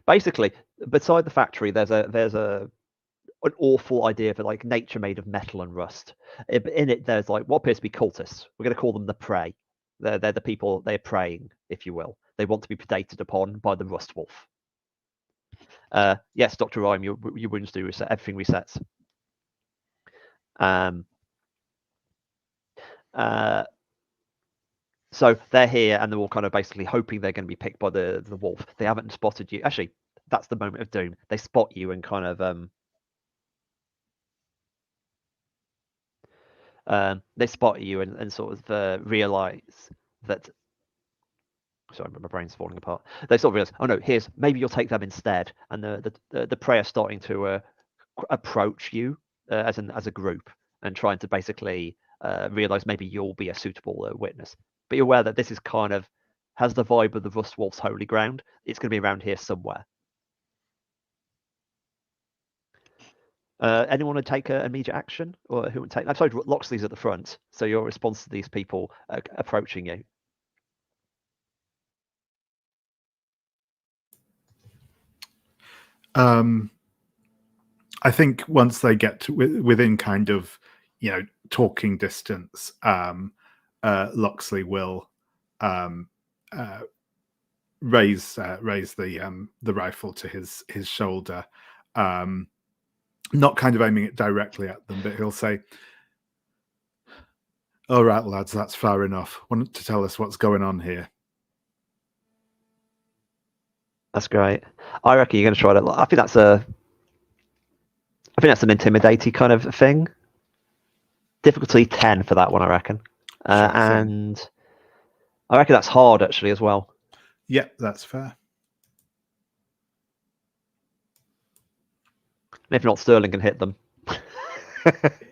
Basically, beside the factory, there's an awful idea for like nature made of metal and rust. In it, there's like what appears to be cultists. We're going to call them the prey. They're the people. They're preying, if you will. They want to be predated upon by the rust wolf. Yes, Dr. Rhyme, your wounds do reset. Everything resets. So they're here, and they're all kind of basically hoping they're going to be picked by the wolf. They haven't spotted you. Actually, that's the moment of doom. They spot you and kind of they spot you and sort of realize that. Sorry, my brain's falling apart. They sort of realize, oh no, maybe you'll take them instead. And the prey are starting to approach you as a group and trying to basically realize maybe you'll be a suitable witness. But you're aware that this is kind of has the vibe of the Rust Wolf's holy ground. It's going to be around here somewhere. Anyone want to take immediate action, or who would take? I'm sorry, Loxley's at the front, so your response to these people approaching you. I think once they get to within kind of talking distance, Loxley will raise the rifle to his shoulder, not kind of aiming it directly at them, but he'll say, "All right, lads, that's fair enough. Want to tell us what's going on here?" That's great. I reckon you're going to try that. I think that's an intimidating kind of thing. Difficulty 10 for that one, I reckon. And I reckon that's hard actually as well. Yeah, that's fair. And if not, Sterling can hit them.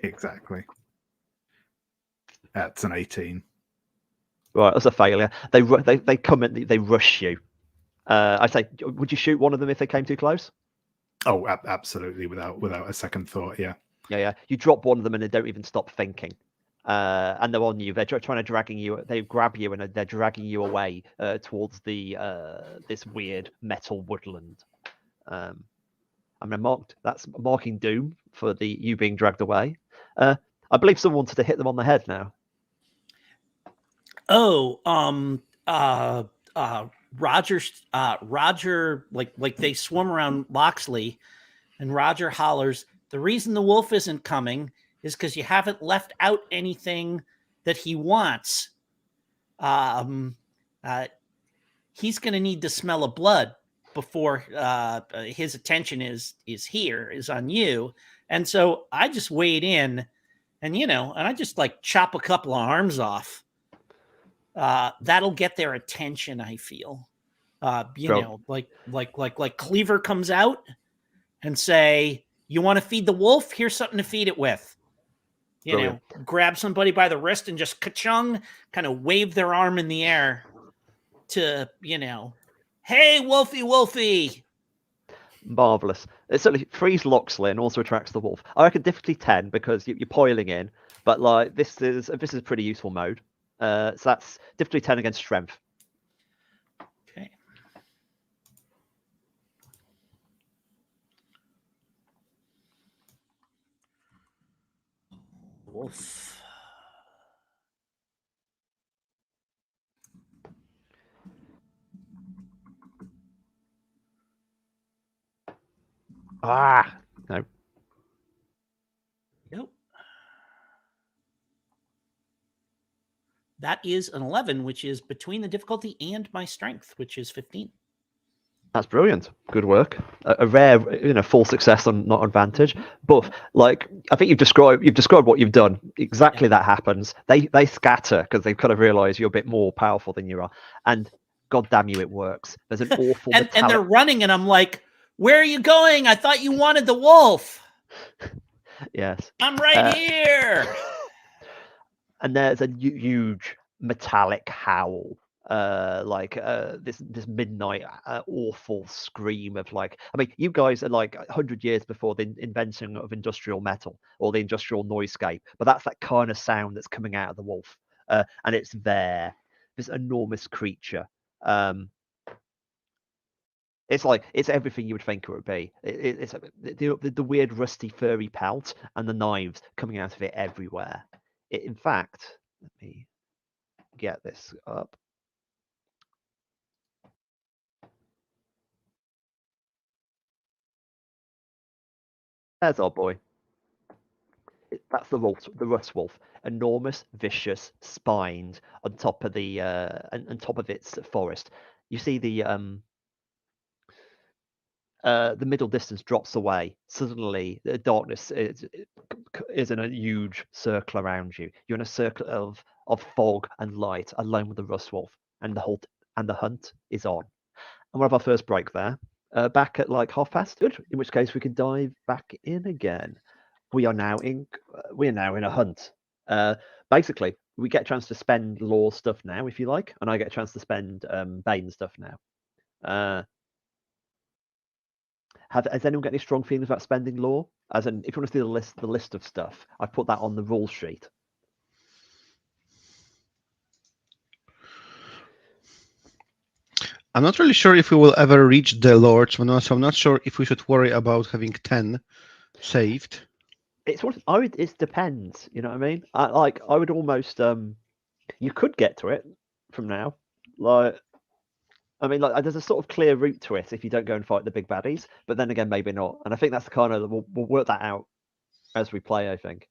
Exactly. That's an 18. Right, that's a failure. They come in, they rush you. I say, would you shoot one of them if they came too close? Oh, absolutely, without a second thought. Yeah. Yeah. You drop one of them and they don't even stop thinking. And they're on you. They're trying to dragging you. They grab you and they're dragging you away towards the this weird metal woodland. That's marking doom for you being dragged away. I believe someone wanted to hit them on the head now. Oh, Roger, like they swarm around Loxley, and Roger hollers, "The reason the wolf isn't coming is because you haven't left out anything that he wants. He's going to need to smell of blood before his attention is on you." And so I just wade in, and and I just like chop a couple of arms off. That'll get their attention, I feel. Like Cleaver comes out and say, "You want to feed the wolf? Here's something to feed it with." Grab somebody by the wrist and just ka-chung, kind of wave their arm in the air to, "Hey, Wolfie, Wolfie." Marvelous. It certainly frees Loxley and also attracts the wolf. I reckon difficulty 10 because you're piling in, but like this is a pretty useful mode. So that's difficulty 10 against strength. Okay. Wolf. No. Yep. That is an 11, which is between the difficulty and my strength, which is 15. That's brilliant. Good work. A rare, full success on not advantage. But like, I think you've described what you've done. Exactly that happens. They scatter because they've kind of realised you're a bit more powerful than you are. And God damn you, it works. There's an awful and they're running, and I'm like, "Where are you going? I thought you wanted the wolf." Yes. I'm right here. And there's a huge metallic howl, this midnight awful scream of like. I mean, you guys are like 100 years before the invention of industrial metal or the industrial noisescape, but that's that kind of sound that's coming out of the wolf, and it's this enormous creature. It's everything you would think it would be. It's the weird rusty furry pelt and the knives coming out of it everywhere. In fact, let me get this up. There's our boy. That's the rust wolf. Enormous, vicious, spined on top of its forest. You see the middle distance drops away. Suddenly, the darkness is in a huge circle around you. You're in a circle of fog and light, alone with the rust wolf, and the hunt is on. And we'll have our first break there. Back at like past. Good. In which case we can dive back in again. We are now in a hunt. Basically, we get a chance to spend law stuff now, if you like, and I get a chance to spend Bane stuff now. Has anyone got any strong feelings about spending law? As in, if you want to see the list of stuff, I put that on the rule sheet. I'm not really sure if we will ever reach the Lords, so I'm not sure if we should worry about having 10 saved. It depends. You know what I mean? I would almost you could get to it from now. There's a sort of clear route to it if you don't go and fight the big baddies, but then again, maybe not. And I think that's the kind of we'll work that out as we play. I think.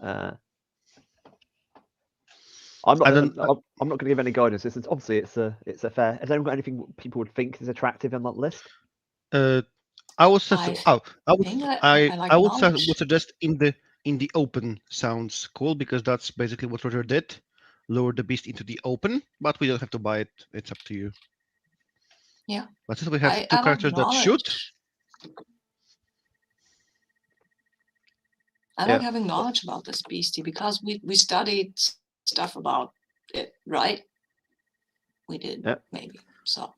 I'm not going to give any guidance. Obviously it's a fair. Has anyone got anything people would think is attractive on that list? I would suggest in the open sounds cool because that's basically what Roger did. Lower the beast into the open, but we don't have to buy it. It's up to you. Yeah. But since we have two characters that shoot. I like having knowledge about this beastie because we studied stuff about it, right? We did, maybe. So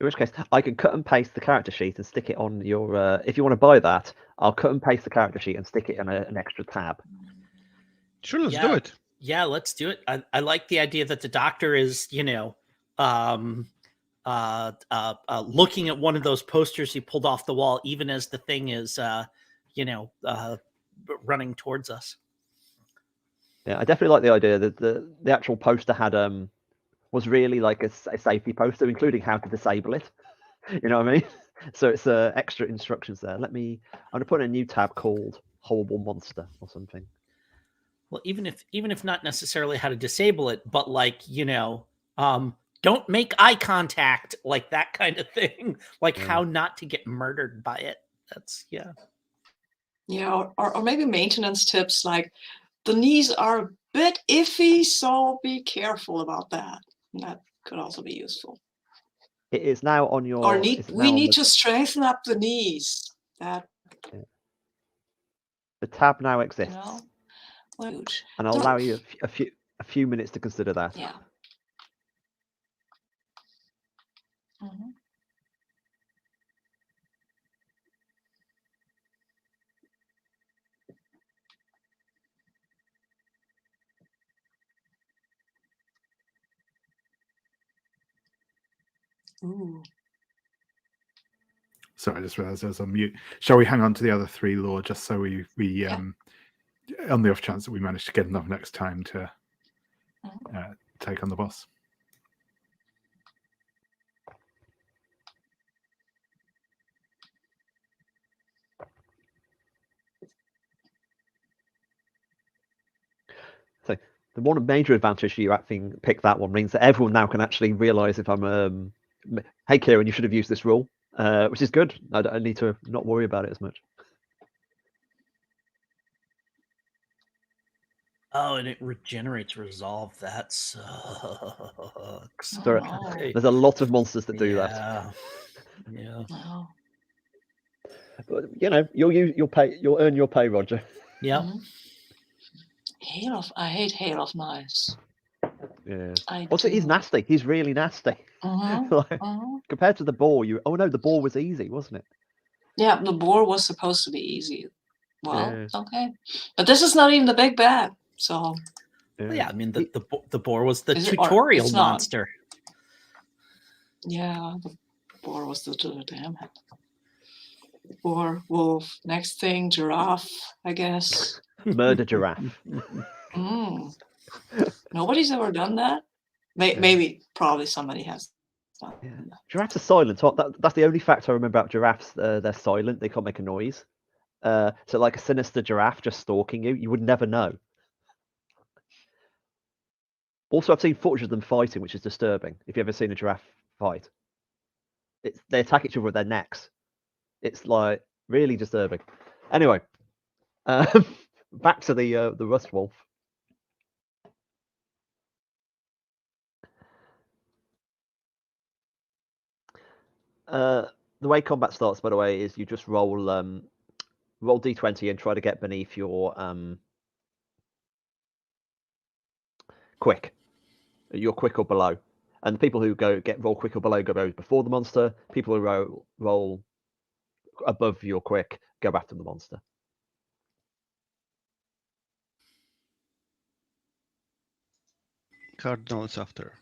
In which case, I can cut and paste the character sheet and stick it on your. If you want to buy that, I'll cut and paste the character sheet and stick it in an extra tab. Sure, let's do it. Yeah, let's do it. I like the idea that the doctor is, looking at one of those posters he pulled off the wall, even as the thing is, running towards us. Yeah, I definitely like the idea that the actual poster had was really like a safety poster, including how to disable it. You know what I mean? So it's extra instructions there. I'm gonna put in a new tab called Horrible Monster or something. Well, even if not necessarily how to disable it, but like, don't make eye contact, like that kind of thing, like how not to get murdered by it. That's Yeah, or maybe maintenance tips like the knees are a bit iffy, so be careful about that. That could also be useful. It is now on your. Or we need to strengthen up the knees. That the tab now exists, huge. And I'll allow you a few minutes to consider that. Yeah. Mm-hmm. Ooh. Sorry, I just realised I was on mute. Shall we hang on to the other 3 lore just so we on the off chance that we manage to get enough next time to take on the boss? So the one major advantage you having picked that one means that everyone now can actually realise if I'm hey Kieran, you should have used this rule, which is good. I need to not worry about it as much. Oh, and it regenerates resolve. That sucks. There's a lot of monsters that do that. Yeah. Wow. But you'll earn your pay, Roger. Yeah. I hate hail of mice. Yeah. Also, he's nasty. He's really nasty. Compared to the boar, the boar was easy, wasn't it? Yeah, the boar was supposed to be easy. Well, okay, but this is not even the big bad. So. Yeah, I mean the boar was the tutorial monster. Yeah, the boar was the damn it. Boar, wolf, next thing, giraffe, I guess. Murder giraffe. Nobody's ever done that. Maybe, probably somebody has done that. Giraffes are silent. That's the only fact I remember about giraffes. They're silent. They can't make a noise. So like a sinister giraffe just stalking you would never know. Also, I've seen footage of them fighting, which is disturbing. If you've ever seen a giraffe fight, they attack each other with their necks. It's like really disturbing. Anyway, back to the rust wolf. The way combat starts, by the way, is you just roll d20 and try to get beneath your quick. You're quick or below, and the people who roll quick or below go before the monster. People who roll above your quick go after the monster. Cardinal is after.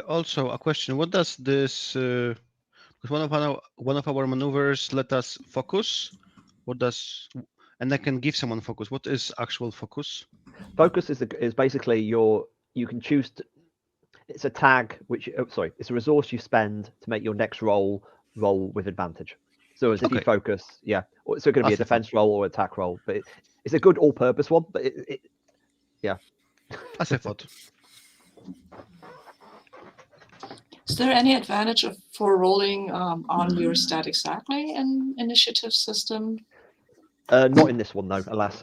Also, a question: what does this? Because one of our maneuvers let us focus. What does? And I can give someone focus. What is actual focus? Focus is basically you can choose to, it's a tag it's a resource you spend to make your next roll with advantage. So as if you focus, so it could be a defense roll or attack roll, but it's a good all-purpose one. But as I thought. Is there any advantage for rolling on your stat exactly in initiative system? Not in this one, no, alas.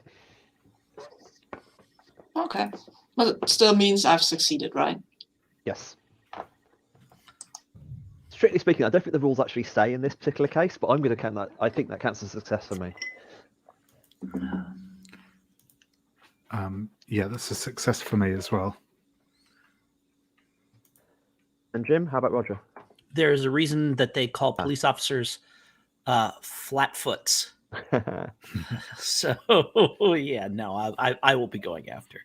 Okay, but it still means I've succeeded, right? Yes. Strictly speaking, I don't think the rules actually say in this particular case, but I'm going to count that. I think that counts as a success for me. Yeah, that's a success for me as well. And Jim, how about Roger? There's a reason that they call police officers flatfoots. So yeah, no, I will be going after.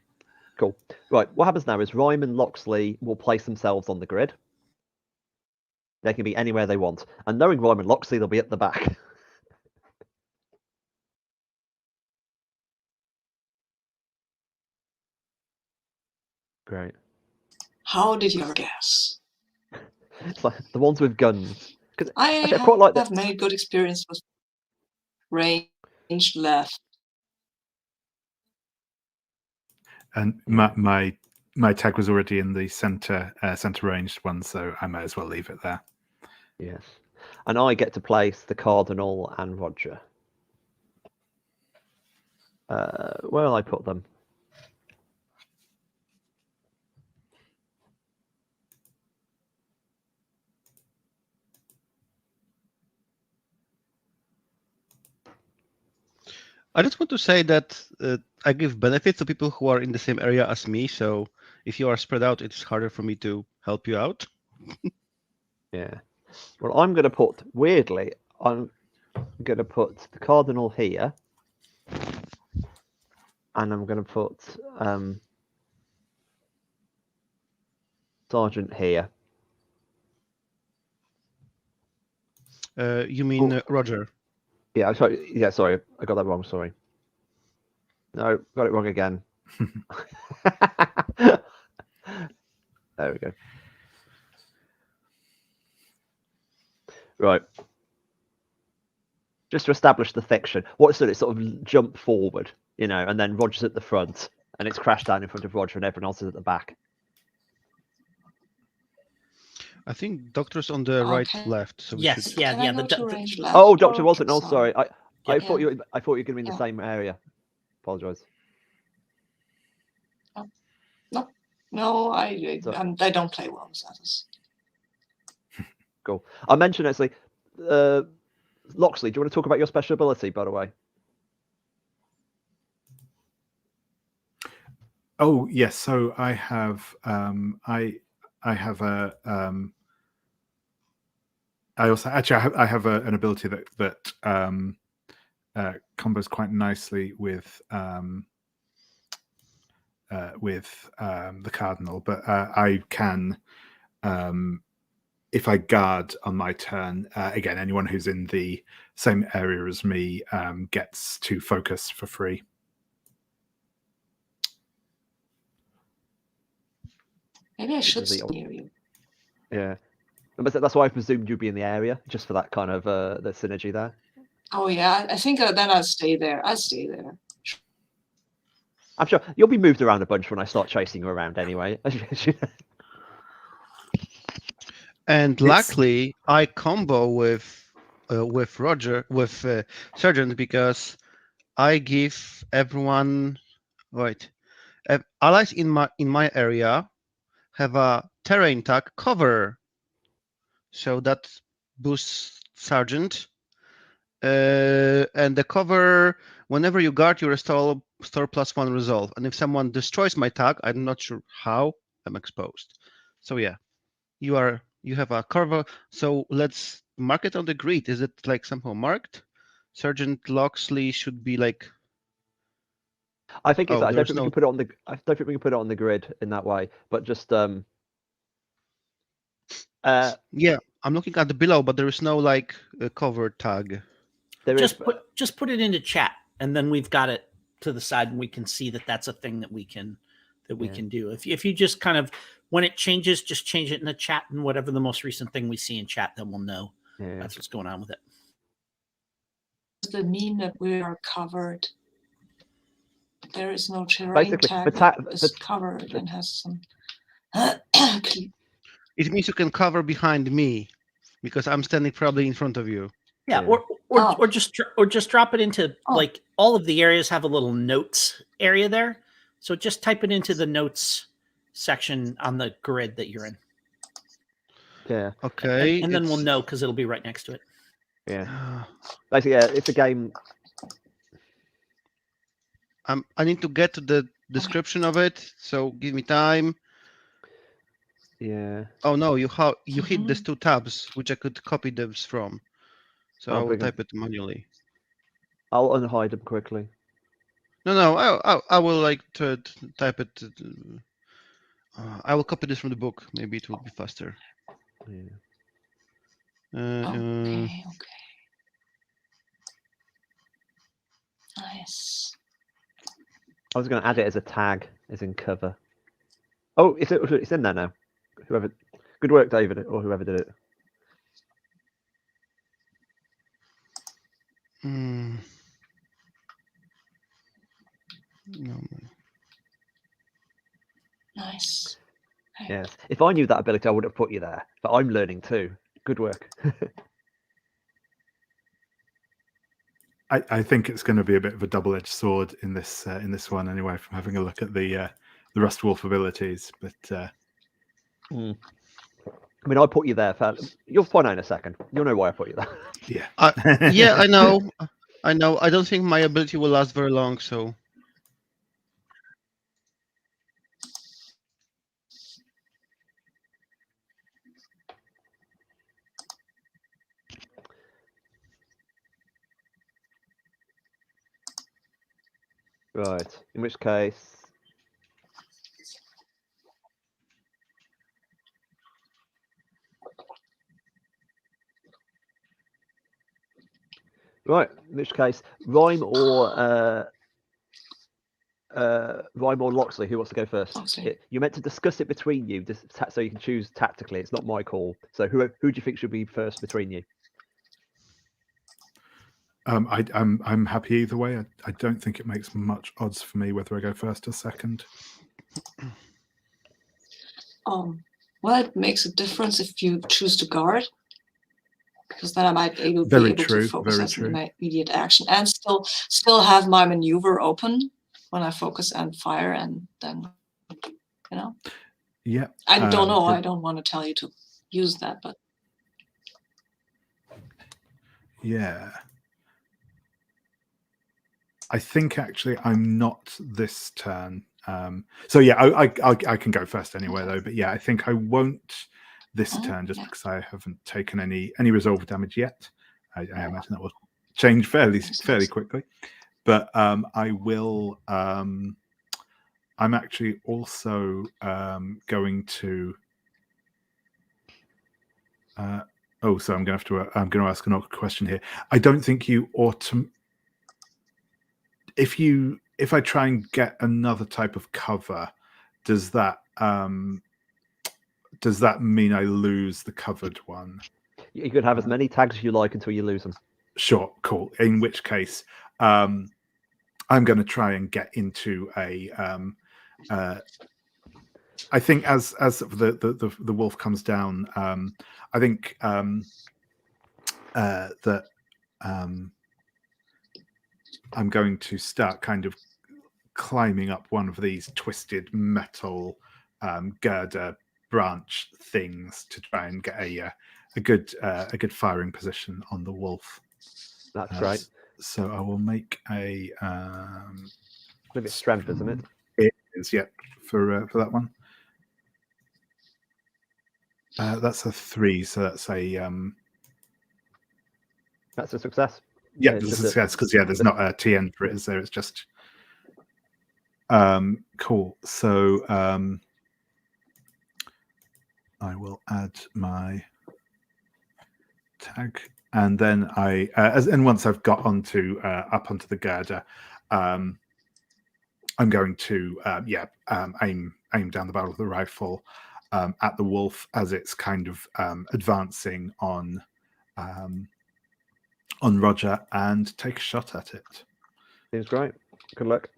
Cool. Right, what happens now is Rhyme and Loxley will place themselves on the grid. They can be anywhere they want. And knowing Rhyme and Loxley, they'll be at the back. Great. How did you ever guess? It's like the ones with guns. Because I actually, I quite like have that. made good experience with range left. And my tag was already in the center ranged one, so I might as well leave it there. Yes. And I get to place the Cardinal and Roger. Where will I put them? I just want to say that I give benefits to people who are in the same area as me. So if you are spread out, it's harder for me to help you out. Yeah. Well, I'm going to put, weirdly, I'm going to put the Cardinal here. And I'm going to put Sergeant here. You mean Roger? Yeah, I'm sorry. Yeah, sorry. I got that wrong. Sorry. No, got it wrong again. There we go. Right. Just to establish the fiction. What's it? It's sort of jump forward, and then Roger's at the front, and it's crashed down in front of Roger, and everyone else is at the back. I think Doctor's on the right, Okay. left. So we Yes, should... yeah, Can I yeah. go to range left? Oh, Doctor or- wasn't. Oh, sorry. sorry. I Yeah. thought you were going to be in the Yeah. same area. Apologise. No, I Sorry. don't play well with status. Cool. I mentioned actually, Loxley. Do you want to talk about your special ability, by the way? Oh yes, so I have I have a I also actually I have an ability that combos quite nicely with the Cardinal, but I can if I guard on my turn, again, anyone who's in the same area as me gets to focus for free. Maybe I should Is the- stay near you. Yeah. But that's why I presumed you'd be in the area, just for that kind of the synergy there. Oh yeah, I think then I'll stay there. I'll stay there. I'm sure you'll be moved around a bunch when I start chasing you around anyway. And luckily, I combo with Roger, with Sergeant, because I give everyone allies in my area have a terrain tag cover, so that boosts Sergeant. And the cover, whenever you guard, you restore +1 resolve. And if someone destroys my tag, I'm not sure how, I'm exposed. So yeah, you have a cover. So let's mark it on the grid. Is it like somehow marked? Sergeant Loxley should be like. I think it's. Oh, I don't think there's we can put it on the. I don't think we can put it on the grid in that way. But just Yeah, I'm looking at the below, but there is no like cover tag. there is. Just put it into chat, and then we've got it to the side, and we can see that that's a thing that we can can do. If you just kind of, when it changes, just change it in the chat, and whatever the most recent thing we see in chat, then we'll know that's what's going on with it. Does that mean that we are covered? There is no terrain Basically, tag that is covered and has some. It means you can cover behind me because I'm standing probably in front of you. Yeah, Yeah. or just drop it into like all of the areas have a little notes area there. So just type it into the notes section on the grid that you're in. Yeah. Okay. And then we'll know because it'll be right next to it. Yeah. Basically, yeah, it's a game. I need to get to the description of it, so give me time. Yeah. Oh no, you hit these 2 tabs, which I could copy those from. So I'll I will bring 'em. type it manually. I'll unhide them quickly. No, I will like to type it. I will copy this from the book. Maybe it will be faster. Yeah. Okay. Nice. I was going to add it as a tag, as in cover. Oh, it's in there now. Whoever, good work, David, or whoever did it. No. Nice. Okay. Yes. If I knew that ability, I would have put you there. But I'm learning too. Good work. I think it's going to be a bit of a double-edged sword in this one anyway. From having a look at the Rust Wolf abilities, but I mean, I put you there. You'll find out in a second. You'll know why I put you there. yeah, Yeah, I know. I know. I don't think my ability will last very long. So Right. In which case, rhyme or Loxley, who wants to go first? Loxley. You're meant to discuss it between you, so you can choose tactically. It's not my call. So who do you think should be first between you? I'm happy either way. I don't think it makes much odds for me whether I go first or second. Well, it makes a difference if you choose to guard, because then I might be able Very to true, focus very as true. an immediate action and still have my maneuver open when I focus and fire, and then Yeah. I don't know. I don't want to tell you to use that, but yeah. I think actually I'm not this turn. So yeah, I can go first anyway though. But yeah, I think I won't this turn just because I haven't taken any resolve damage yet. I imagine that will change fairly quickly. But I will. I'm actually also going to. So I'm going to ask another question here. I don't think you ought to. If I try and get another type of cover, does that mean I lose the covered one? You could have as many tags as you like until you lose them. Sure, cool. In which case, I'm going to try and get into a. I think as the wolf comes down, I think that I'm going to start kind of climbing up one of these twisted metal girder branch things to try and get a good firing position on the wolf. That's right. So I will make a. I believe it's strength, isn't it? It is, yeah, for that one. That's a 3, so that's a. That's a success. Yeah, it's a success because there's not a TN for it, is there? It's just. Cool. So I will add my tag, and then and once I've got onto up onto the girder, I'm going to aim down the barrel of the rifle at the wolf as it's kind of advancing on Roger and take a shot at it. Seems great. Good luck.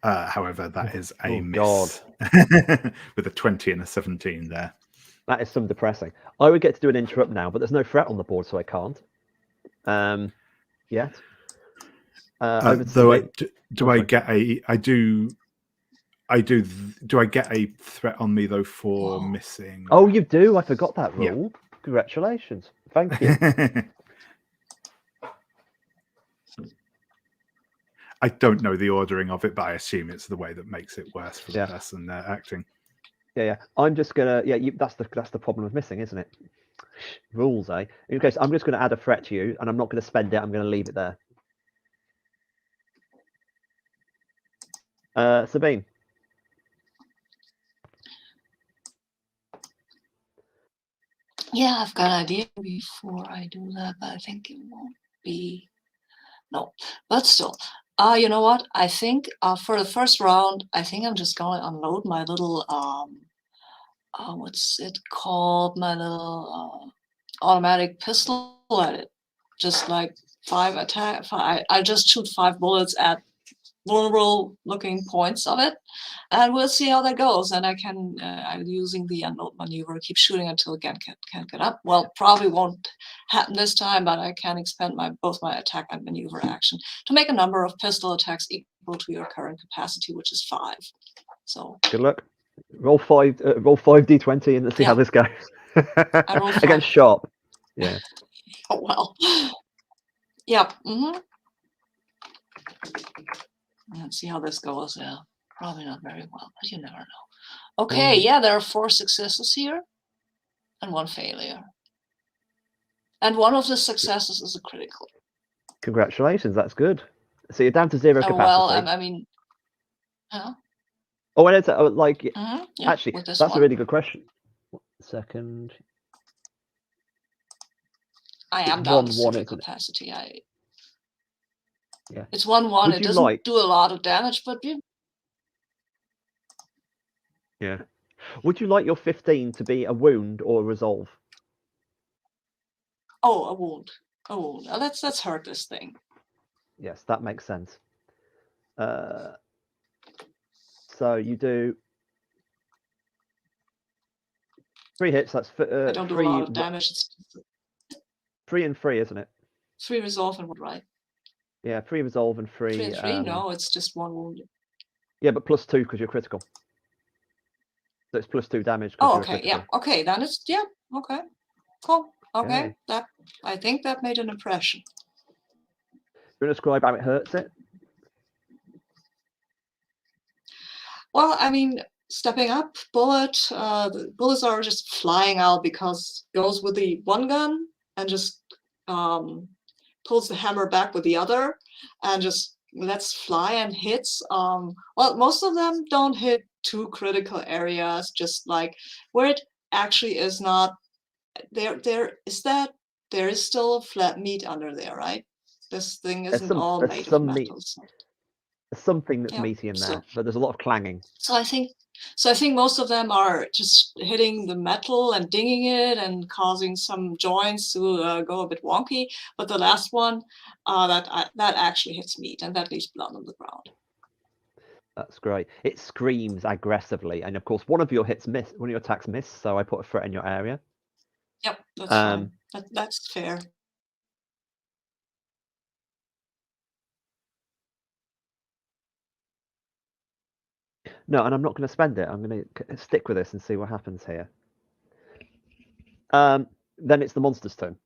However, that is a miss. With a 20 and a 17 there. That is some depressing. I would get to do an interrupt now, but there's no threat on the board, so I can't. Yet. Though I do I do. Do I get a threat on me though for missing? Oh, you do. I forgot that Yeah. rule. Congratulations. Thank you. I don't know the ordering of it, but I assume it's the way that makes it worse for the Yeah. person acting. Yeah. I'm just gonna. Yeah. That's the problem with missing, isn't it? Rules, eh? In case, I'm just gonna add a threat to you, and I'm not gonna spend it. I'm gonna leave it there. Sabine. Yeah, I've got an idea before I do that, but I think it won't be. No, but still. You know what? I think for the first round, I think I'm just gonna unload my little what's it called? My little automatic pistol at it. Just like 5 attack. I just shoot 5 bullets at vulnerable looking points of it, and we'll see how that goes. And I can I'm using the unload maneuver, keep shooting until again can't get up. Well, probably won't happen this time, but I can expend both my attack and maneuver action to make a number of pistol attacks equal to your current capacity, which is 5. So Good luck. Roll 5 d20 and let's see how this goes. I roll 5. Against sharp. Yeah. Oh well. Yep. Let's see how this goes. Yeah, probably not very well, but you never know. Okay, yeah, there are 4 successes here and 1 failure. And one of the successes is a critical. Congratulations, that's good. So you're down to 0 capacity. Well, I mean, Oh, and it's like yeah, actually, that's a really good question. 1 second. I am down to 0 capacity. Yeah. It's 1/1. It doesn't do a lot of damage, but yeah. Would you like your 15 to be a wound or a resolve? Oh, a wound. A wound. Now let's hurt this thing. Yes, that makes sense. So you do 3 hits. That's I don't do a lot of damage. It's 3 and 3, isn't it? 3 resolve and 1, right? Yeah, 3 resolve and 3. 3 and 3? No, it's just 1 wound. Yeah, but +2 because you're critical. So it's +2 damage. Oh, okay. Yeah. Okay. Then it's Okay. Cool. Okay. Okay. I think that made an impression. You want to describe how it hurts it? Well, I mean, stepping up, bullet. The bullets are just flying out because it goes with the one gun and just pulls the hammer back with the other and just lets fly and hits. Well, most of them don't hit 2 critical areas, just like where it actually is not. There is still flat meat under there, right? This thing isn't all made of metal. There's something that's meaty in there, but there's a lot of clanging. So I think most of them are just hitting the metal and dinging it and causing some joints to go a bit wonky. But the last one, that actually hits meat and that leaves blood on the ground. That's great. It screams aggressively, and of course, one of your attacks miss. So I put a threat in your area. Yep, that's fine. That's fair. No, and I'm not going to spend it. I'm going to stick with this and see what happens here. Then it's the monster's turn.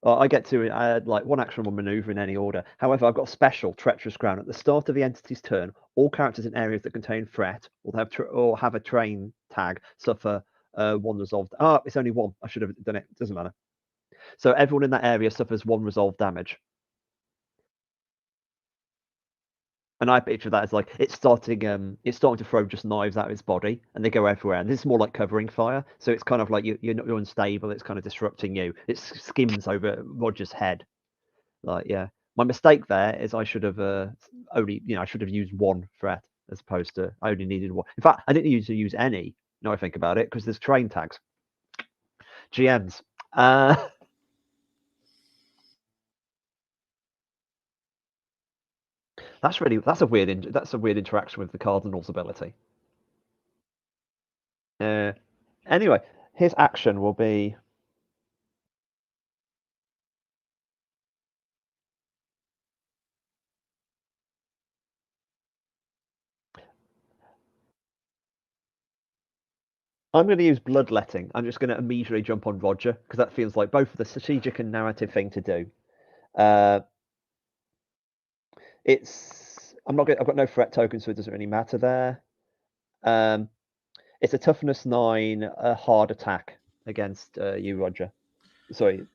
I get to add like 1 action, 1 maneuver in any order. However, I've got a special treacherous ground. At the start of the entity's turn, all characters in areas that contain threat or have a train tag suffer 1 resolved. It's only 1. I should have done it. Doesn't matter. So everyone in that area suffers 1 resolved damage. And I picture that as like it's starting to throw just knives out of its body, and they go everywhere. And this is more like covering fire, so it's kind of like you're unstable. It's kind of disrupting you. It skims over Roger's head. Like, yeah, my mistake there is I should have I should have used 1 threat as opposed to I only needed 1. In fact, I didn't need to use any. Now I think about it, because there's train tags. GMs. That's a weird interaction with the Cardinal's ability. Anyway, his action will be I'm going to use bloodletting. I'm just going to immediately jump on Roger because that feels like both the strategic and narrative thing to do. I've got no threat token, so it doesn't really matter there. It's a toughness 9, a hard attack against you, Roger. Sorry,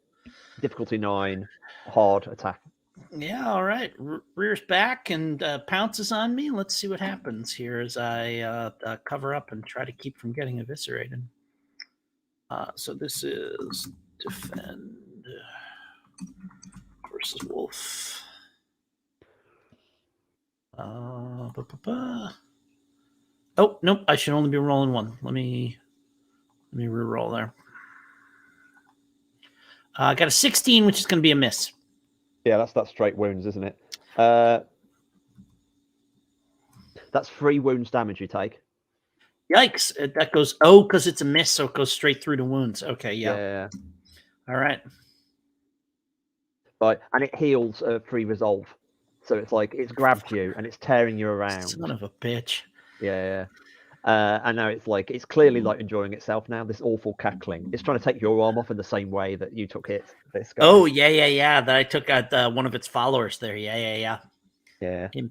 difficulty 9, hard attack. Yeah, all right. Rears back and pounces on me. Let's see what happens here as I cover up and try to keep from getting eviscerated. So this is defend versus wolf. Oh, nope. I should only be rolling one. Let me re-roll there. I got a 16, which is going to be a miss. Yeah, that's straight wounds, isn't it? That's 3 wounds damage you take. Yikes! That goes because it's a miss, so it goes straight through to wounds. Okay, Yeah. All right. Right, and it heals 3 resolve, so it's like it's grabbed you and it's tearing you around. Son of a bitch. Yeah. And now it's clearly like enjoying itself now. This awful cackling. It's trying to take your arm off in the same way that you took it. This guy. Oh yeah. That I took out one of its followers there. Yeah.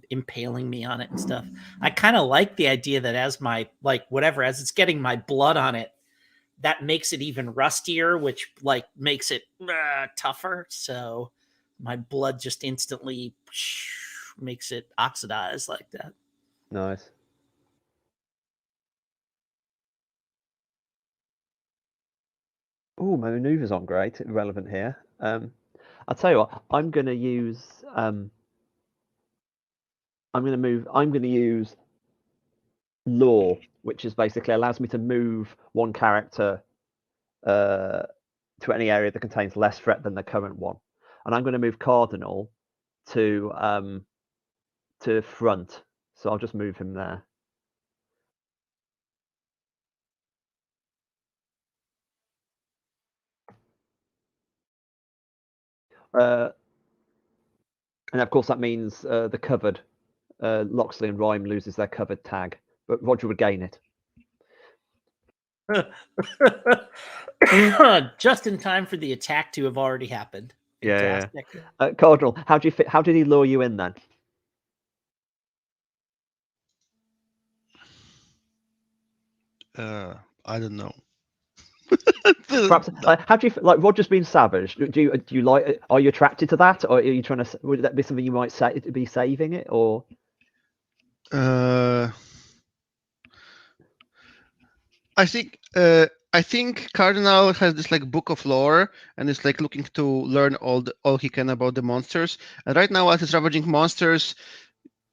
Impaling me on it and stuff. I kind of like the idea that as as it's getting my blood on it, that makes it even rustier, which makes it tougher. So my blood just instantly makes it oxidize like that. Nice. Oh, my maneuvers aren't great. Irrelevant here. I'll tell you what. I'm going to use. I'm going to use law, which is basically allows me to move one character to any area that contains less threat than the current one, and I'm going to move Cardinal to front. So I'll just move him there. And of course that means the covered Loxley and Rhyme loses their covered tag, but Roger would gain it. Just in time for the attack to have already happened. Fantastic. Yeah. Cardinal, how did he lure you in then? I don't know. Perhaps how do you like Roger's been savage? Do you like? Are you attracted to that, or are you trying to? Would that be something you might say to be saving it, or? I think Cardinal has this book of lore and is looking to learn all he can about the monsters. And right now, as he's ravaging monsters,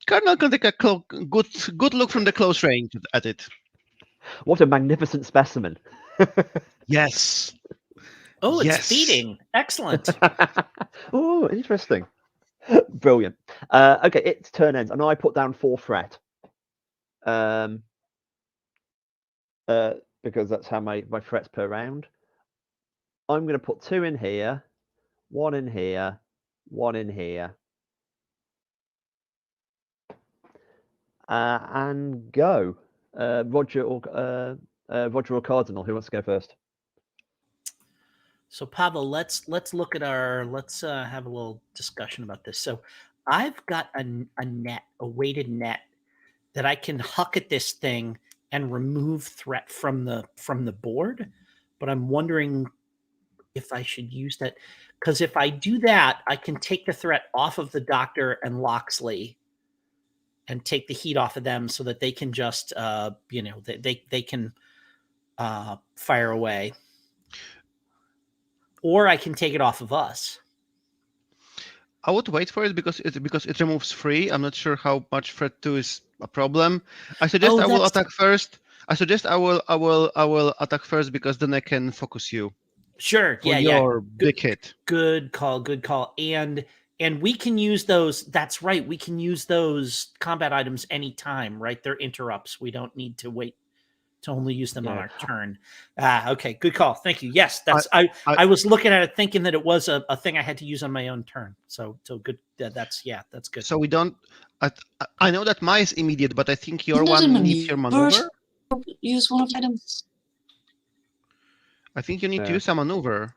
Cardinal can take a good look from the close range at it. What a magnificent specimen! Yes. Oh, it's feeding. Excellent. Oh, interesting. Brilliant. Okay, its turn ends, and I put down 4 threat. Because that's how my threats per round. I'm going to put 2 in here, 1 in here, 1 in here, and go. Roger or Cardinal, who wants to go first? So Pavel, let's look at let's have a little discussion about this. So I've got a net, a weighted net that I can huck at this thing and remove threat from the board, but I'm wondering if I should use that, because if I do that, I can take the threat off of the Doctor and Loxley and take the heat off of them so that they can just they can fire away, or I can take it off of us. I would wait for it because it removes 3. I'm not sure how much threat 2 is a problem. I suggest I will attack first. I suggest I will attack first because then I can focus you. Sure. Yeah. Your big hit. Good call. And we can use those. That's right. We can use those combat items anytime, right? They're interrupts. We don't need to wait to only use them on our turn. Okay. Good call. Thank you. Yes. I was looking at it thinking that it was a thing I had to use on my own turn. So good. That's good. So we don't, I know that mine is immediate, but I think your one needs your maneuver. Use one of the items. I think you need to Yeah. use a maneuver.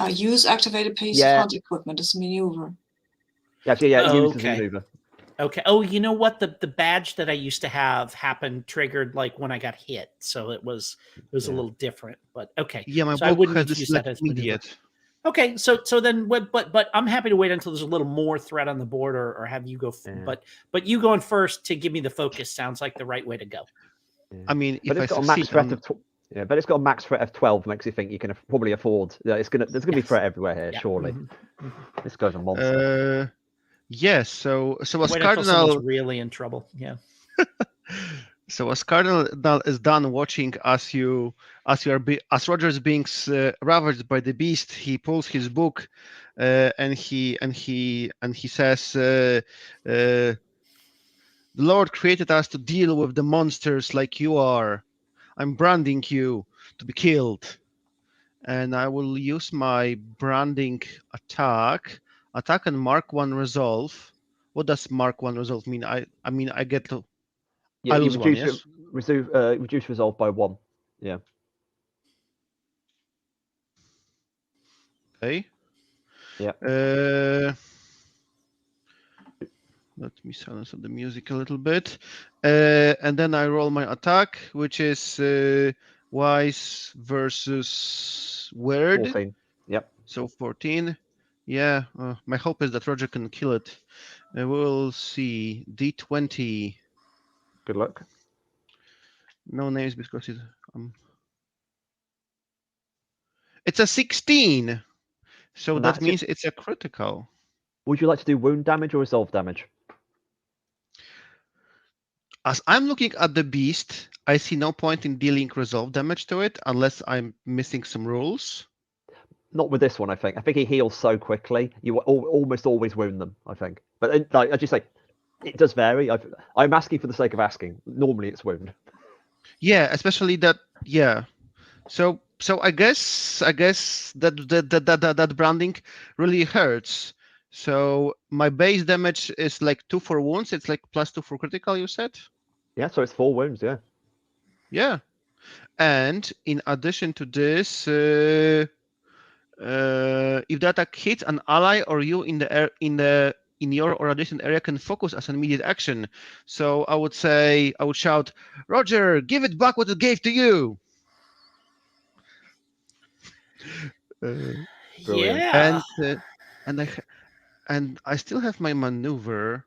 Use activated piece of Yeah. hunt equipment as maneuver. Actually, yeah, Oh, use as a okay. maneuver. Okay. Oh, you know what? The badge that I used to have triggered like when I got hit, so it was a Yeah. little different. But okay. Yeah, my So I book wouldn't has need to this use like that as maneuver. immediate. Okay, so then what? But I'm happy to wait until there's a little more threat on the board, or have you go. Yeah. But you going first to give me the focus sounds like the right way to go. Yeah. I mean, But if I it's got a max succeed threat on... of yeah, but it's got a max threat of 12. Makes you think you can probably afford. Yeah, there's gonna be Yes. threat everywhere here. Yeah. Surely, Mhm. Mhm. this guy's a monster. Yes, so as Wait until someone's Cardinal... really in trouble. Yeah. So as Cardinal is done watching as as Roger is being ravaged by the beast, he pulls his book, and he says, "The Lord created us to deal with the monsters like you are. I'm branding you to be killed." And I will use my branding attack and Mark 1 resolve. What does Mark 1 resolve mean? I mean I get to... Yeah, I you lose one, reduce yes? reduce resolve by 1. Yeah. Okay. Yeah. Let me silence the music a little bit. And then I roll my attack, which is wise versus weird. 14. Yep. So 14. Yeah, my hope is that Roger can kill it. We'll see. D20. Good luck. No names because it's a 16. So And that that's means it's a critical. Would you like to do wound damage or resolve damage? As I'm looking at the beast, I see no point in dealing resolve damage to it unless I'm missing some rules. Not with this one, I think. I think he heals so quickly. You almost always wound them, I think. But like I just say, it does vary. I'm asking for the sake of asking. Normally, it's wound. Yeah, especially that. Yeah. So I guess that branding really hurts. So my base damage is like 2 for wounds. It's like +2 for critical. You said. Yeah, so it's 4 wounds. Yeah. Yeah. And in addition to this, if the attack hits an ally or you in your or adjacent area can focus as an immediate action. So I would shout, "Roger, give it back what it gave to you." Yeah. And I still have my maneuver.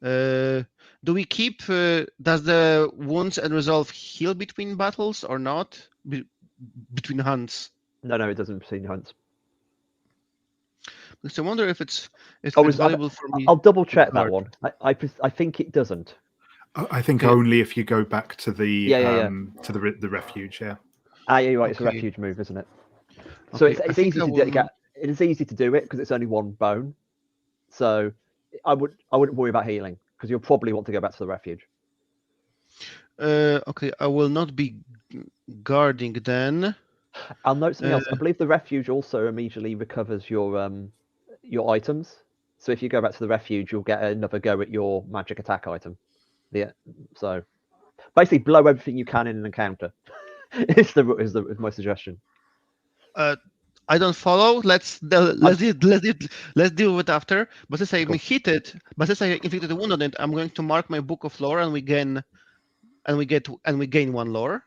Do we keep? Does the wounds and resolve heal between battles or not? Between hunts? No, it doesn't between hunts. So I wonder if it's Oh, valuable for me. I'll double check that guard. one. I think it doesn't. I think Okay. only if you go back to the Yeah. to the refuge. Yeah. Ah, yeah, you're right. It's a Okay. refuge move, isn't it? So Okay, it's easy to get. It is easy to do it because it's only 1 bone. So I wouldn't worry about healing because you'll probably want to go back to the refuge. Okay, I will not be guarding then. I'll note something else. I believe the refuge also immediately recovers your items. So if you go back to the refuge, you'll get another go at your magic attack item. Yeah. So basically, blow everything you can in an encounter. is my suggestion. I don't follow. Let's deal with it after. But since I hit it, since I inflicted a wound on it, I'm going to mark my book of lore, and we gain 1 lore.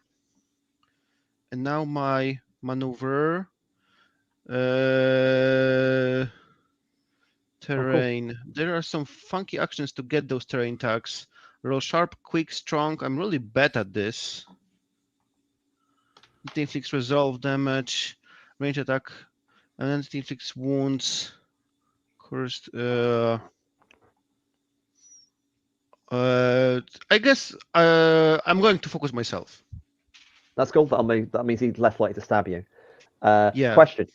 And now my maneuver. Terrain. Oh, cool. There are some funky actions to get those terrain tags. Roll sharp, quick, strong. I'm really bad at this. It inflicts resolve damage, range attack, and then it inflicts wounds. Cursed. I guess I'm going to focus myself. That's cool. That means he's less likely to stab you. Yeah. Question.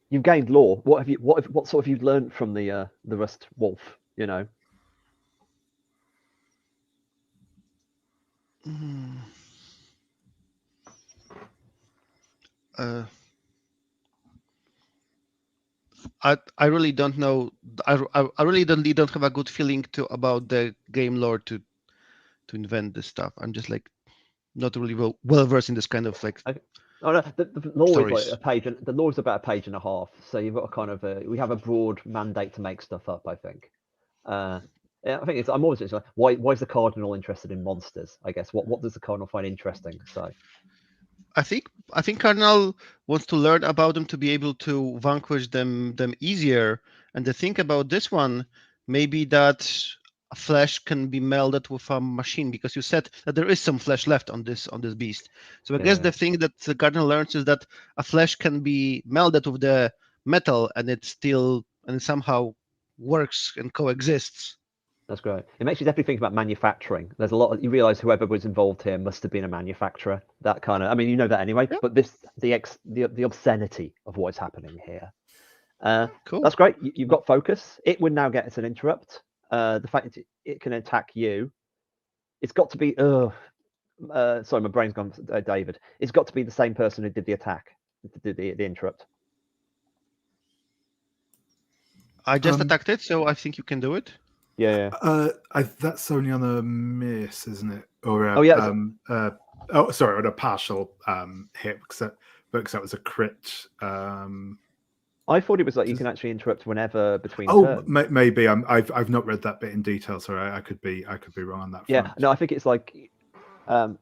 You've gained lore. What sort of you learned from the Rust Wolf? You know. I really don't know. I really don't have a good feeling about the game lore to invent this stuff. I'm just like not really well versed in this kind of like. Oh no, the law Stories. is like a page, and the law is about a page and a half. So you've got a kind of we have a broad mandate to make stuff up. I think. Yeah, I think it's. I'm always just like, why is the cardinal interested in monsters? I guess what does the cardinal find interesting? So I think Cardinal wants to learn about them to be able to vanquish them easier. And the thing about this one, maybe that flesh can be melded with a machine, because you said that there is some flesh left on this beast. So I guess Yeah. the thing that the Cardinal learns is that a flesh can be melded with the metal, and it somehow works and coexists. that's great. It makes you definitely think about manufacturing. There's a lot. You realise whoever was involved here must have been a manufacturer. That kind of. I mean, you know that anyway. Yeah. But the obscenity of what is happening here. Cool. That's great. You've got focus. It would now get us an interrupt. The fact that it can attack you, it's got to be. Sorry, my brain's gone. David, it's got to be the same person who did the attack, did the interrupt. I just attacked it, so I think you can do it. Yeah. That's only on a miss, isn't it? Or Oh, yeah. Sorry, on a partial hit, because that was a crit. I thought it was like you can actually interrupt whenever between. Oh, turns. maybe I've not read that bit in detail, so I could be wrong on that. Yeah. Front. No, I think it's like. Yeah,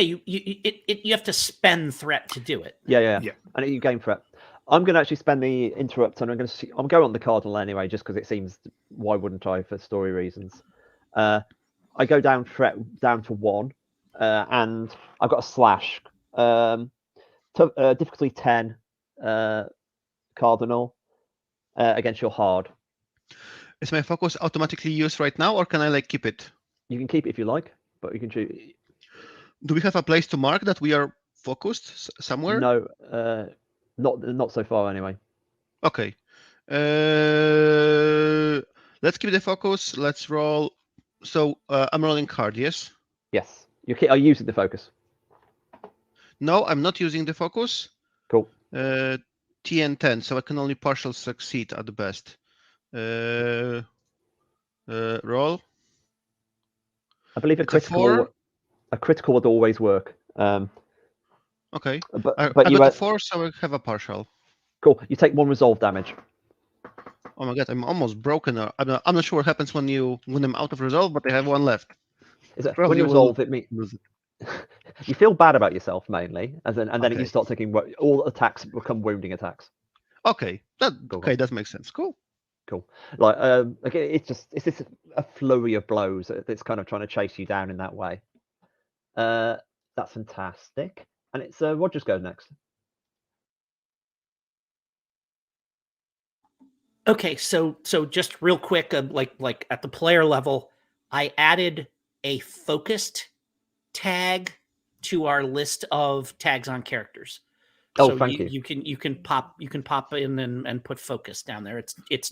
you have to spend threat to do it. Yeah. And you gain threat. I'm going to actually spend the interrupt, and I'm going on the cardinal anyway, just because it seems. Why wouldn't I, for story reasons? I go down threat down to 1, and I've got a slash. Difficulty 10, cardinal, against your hard. Is my focus automatically used right now, or can I like keep it? You can keep it if you like, but you can choose. Do we have a place to mark that we are focused somewhere? No, not so far anyway. Okay. Let's keep the focus. Let's roll. So I'm rolling hard, yes? Yes. Are you using the focus? No, I'm not using the focus. Cool. TN 10, so I can only partial succeed at the best. Roll. I believe a It's a critical. A critical would always work. Okay. But I you got a 4, so I have a partial. Cool. You take 1 resolve damage. Oh my god, I'm almost broken. I'm not sure what happens when I'm out of resolve, but I have 1 left. When you resolve, it means you feel bad about yourself mainly, and then you start taking all attacks become wounding attacks. Okay, that makes sense. Cool. Like again, it's just a flurry of blows that's kind of trying to chase you down in that way. That's fantastic, and it's Roger's go next. Okay, so just real quick, like at the player level, I added a focused tag to our list of tags on characters. Oh, thank you. You can pop in and put focus down there. It's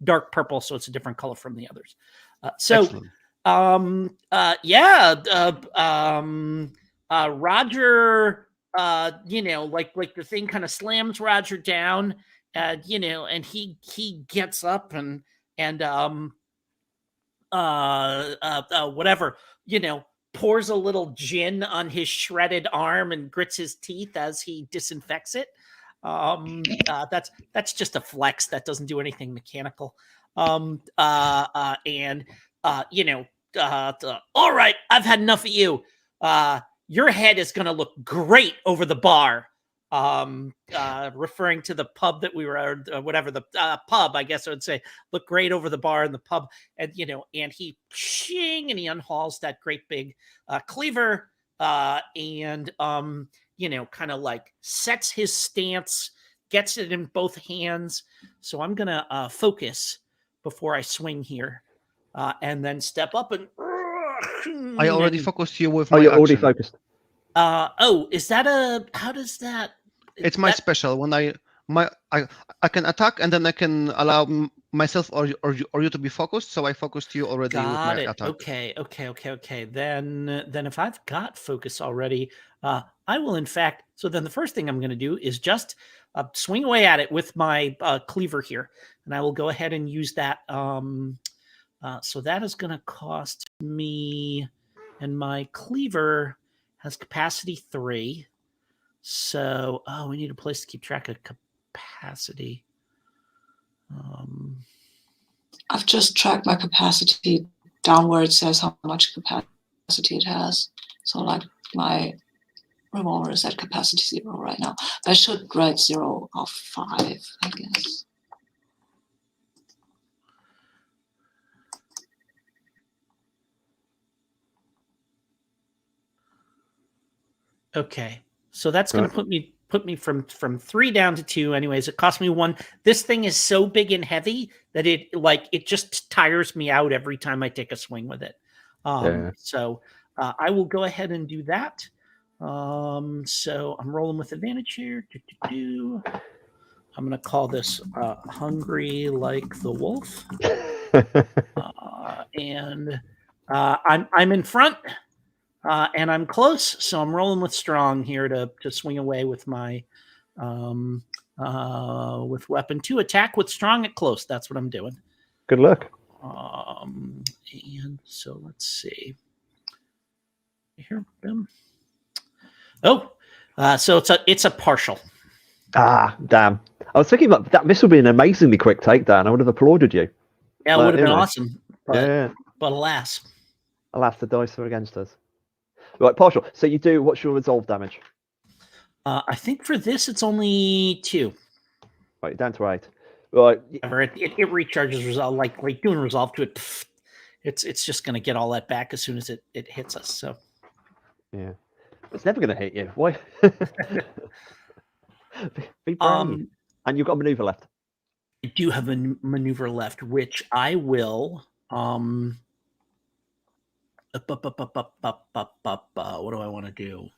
dark purple, so it's a different color from the others. Roger, like the thing kind of slams Roger down, and he gets up and whatever, pours a little gin on his shredded arm and grits his teeth as he disinfects it. That's just a flex. That doesn't do anything mechanical. All right, I've had enough of you. Your head is going to look great over the bar. Referring to the pub that we were at, whatever the pub, I guess I would say, look great over the bar in the pub. And, and he unhauls that great big cleaver and kind of like sets his stance, gets it in both hands. So I'm going to focus before I swing here and then step up and. I already focused you with my you're action. already focused. Is that how does that? It's my special. When I can attack, and then I can allow myself or you to be focused. So I focused you already with my attack. Okay. Then if I've got focus already, I will in fact. So then the first thing I'm going to do is just swing away at it with my cleaver here, and I will go ahead and use that So that is going to cost me, and my cleaver has capacity 3. So, we need a place to keep track of capacity. I've just tracked my capacity down where it says how much capacity it has. So like my revolver is at capacity 0 right now. I should write 0 of 5, I guess. Okay, so that's going to put me from 3 down to 2. Anyways, it cost me 1. This thing is so big and heavy that it just tires me out every time I take a swing with it. So I will go ahead and do that. So I'm rolling with advantage here. I'm going to call this hungry like the wolf, and I'm in front. And I'm close, so I'm rolling with strong here to swing away with my with weapon 2. Attack with strong at close. That's what I'm doing. Good luck. And so let's see. Here, boom. Oh, so it's a partial. Ah, damn. I was thinking that this would be an amazingly quick takedown. I would have applauded you. Yeah, it would have been awesome. But, but alas. Alas, the dice are against us. Right, partial. So you do, what's your resolve damage? I think for this, it's only 2. Right, down to 8. Right. It recharges resolve, like doing resolve to it. It's just going to get all that back as soon as it hits us. So. Yeah. It's never going to hit you. Why? Be brave. And you've got a maneuver left. I do have a maneuver left, which I will. What do I want to do?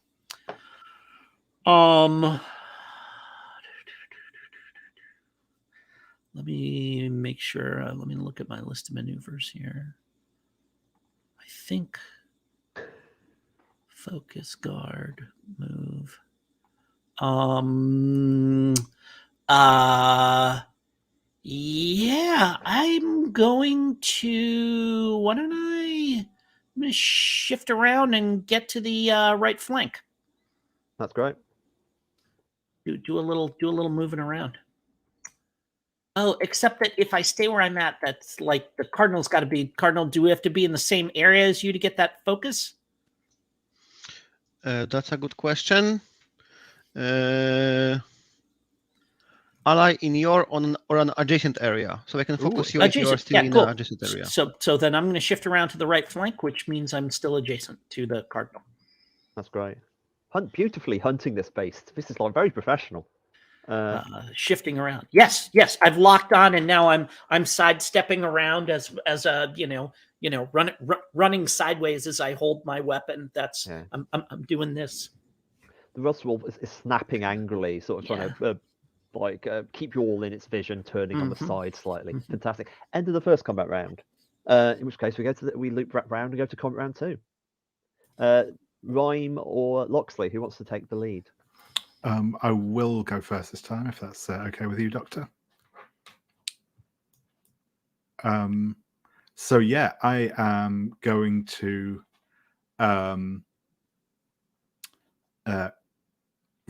Let me make sure. Let me look at my list of maneuvers here. I think focus, guard, move. Yeah, I'm going to. Why don't I'm going to shift around and get to the right flank. That's great. Do a little moving around. Oh, except that if I stay where I'm at, that's like the Cardinal's got to be Cardinal. Do we have to be in the same area as you to get that focus? That's a good question. Ally in your or an adjacent area, so I can focus you if you are still in an adjacent area. So then I'm going to shift around to the right flank, which means I'm still adjacent to the Cardinal. That's great. Beautifully hunting this base. This is like very professional. Shifting around. Yes. I've locked on, and now I'm sidestepping around as running sideways as I hold my weapon. That's I'm doing this. The Rust Wolf is snapping angrily, sort of trying to keep you all in its vision, turning on the side slightly. Fantastic. End of the first combat round. In which case we loop back round and go to combat round 2. Rhyme or Loxley, who wants to take the lead? I will go first this time, if that's okay with you, Doctor. So yeah, I am going to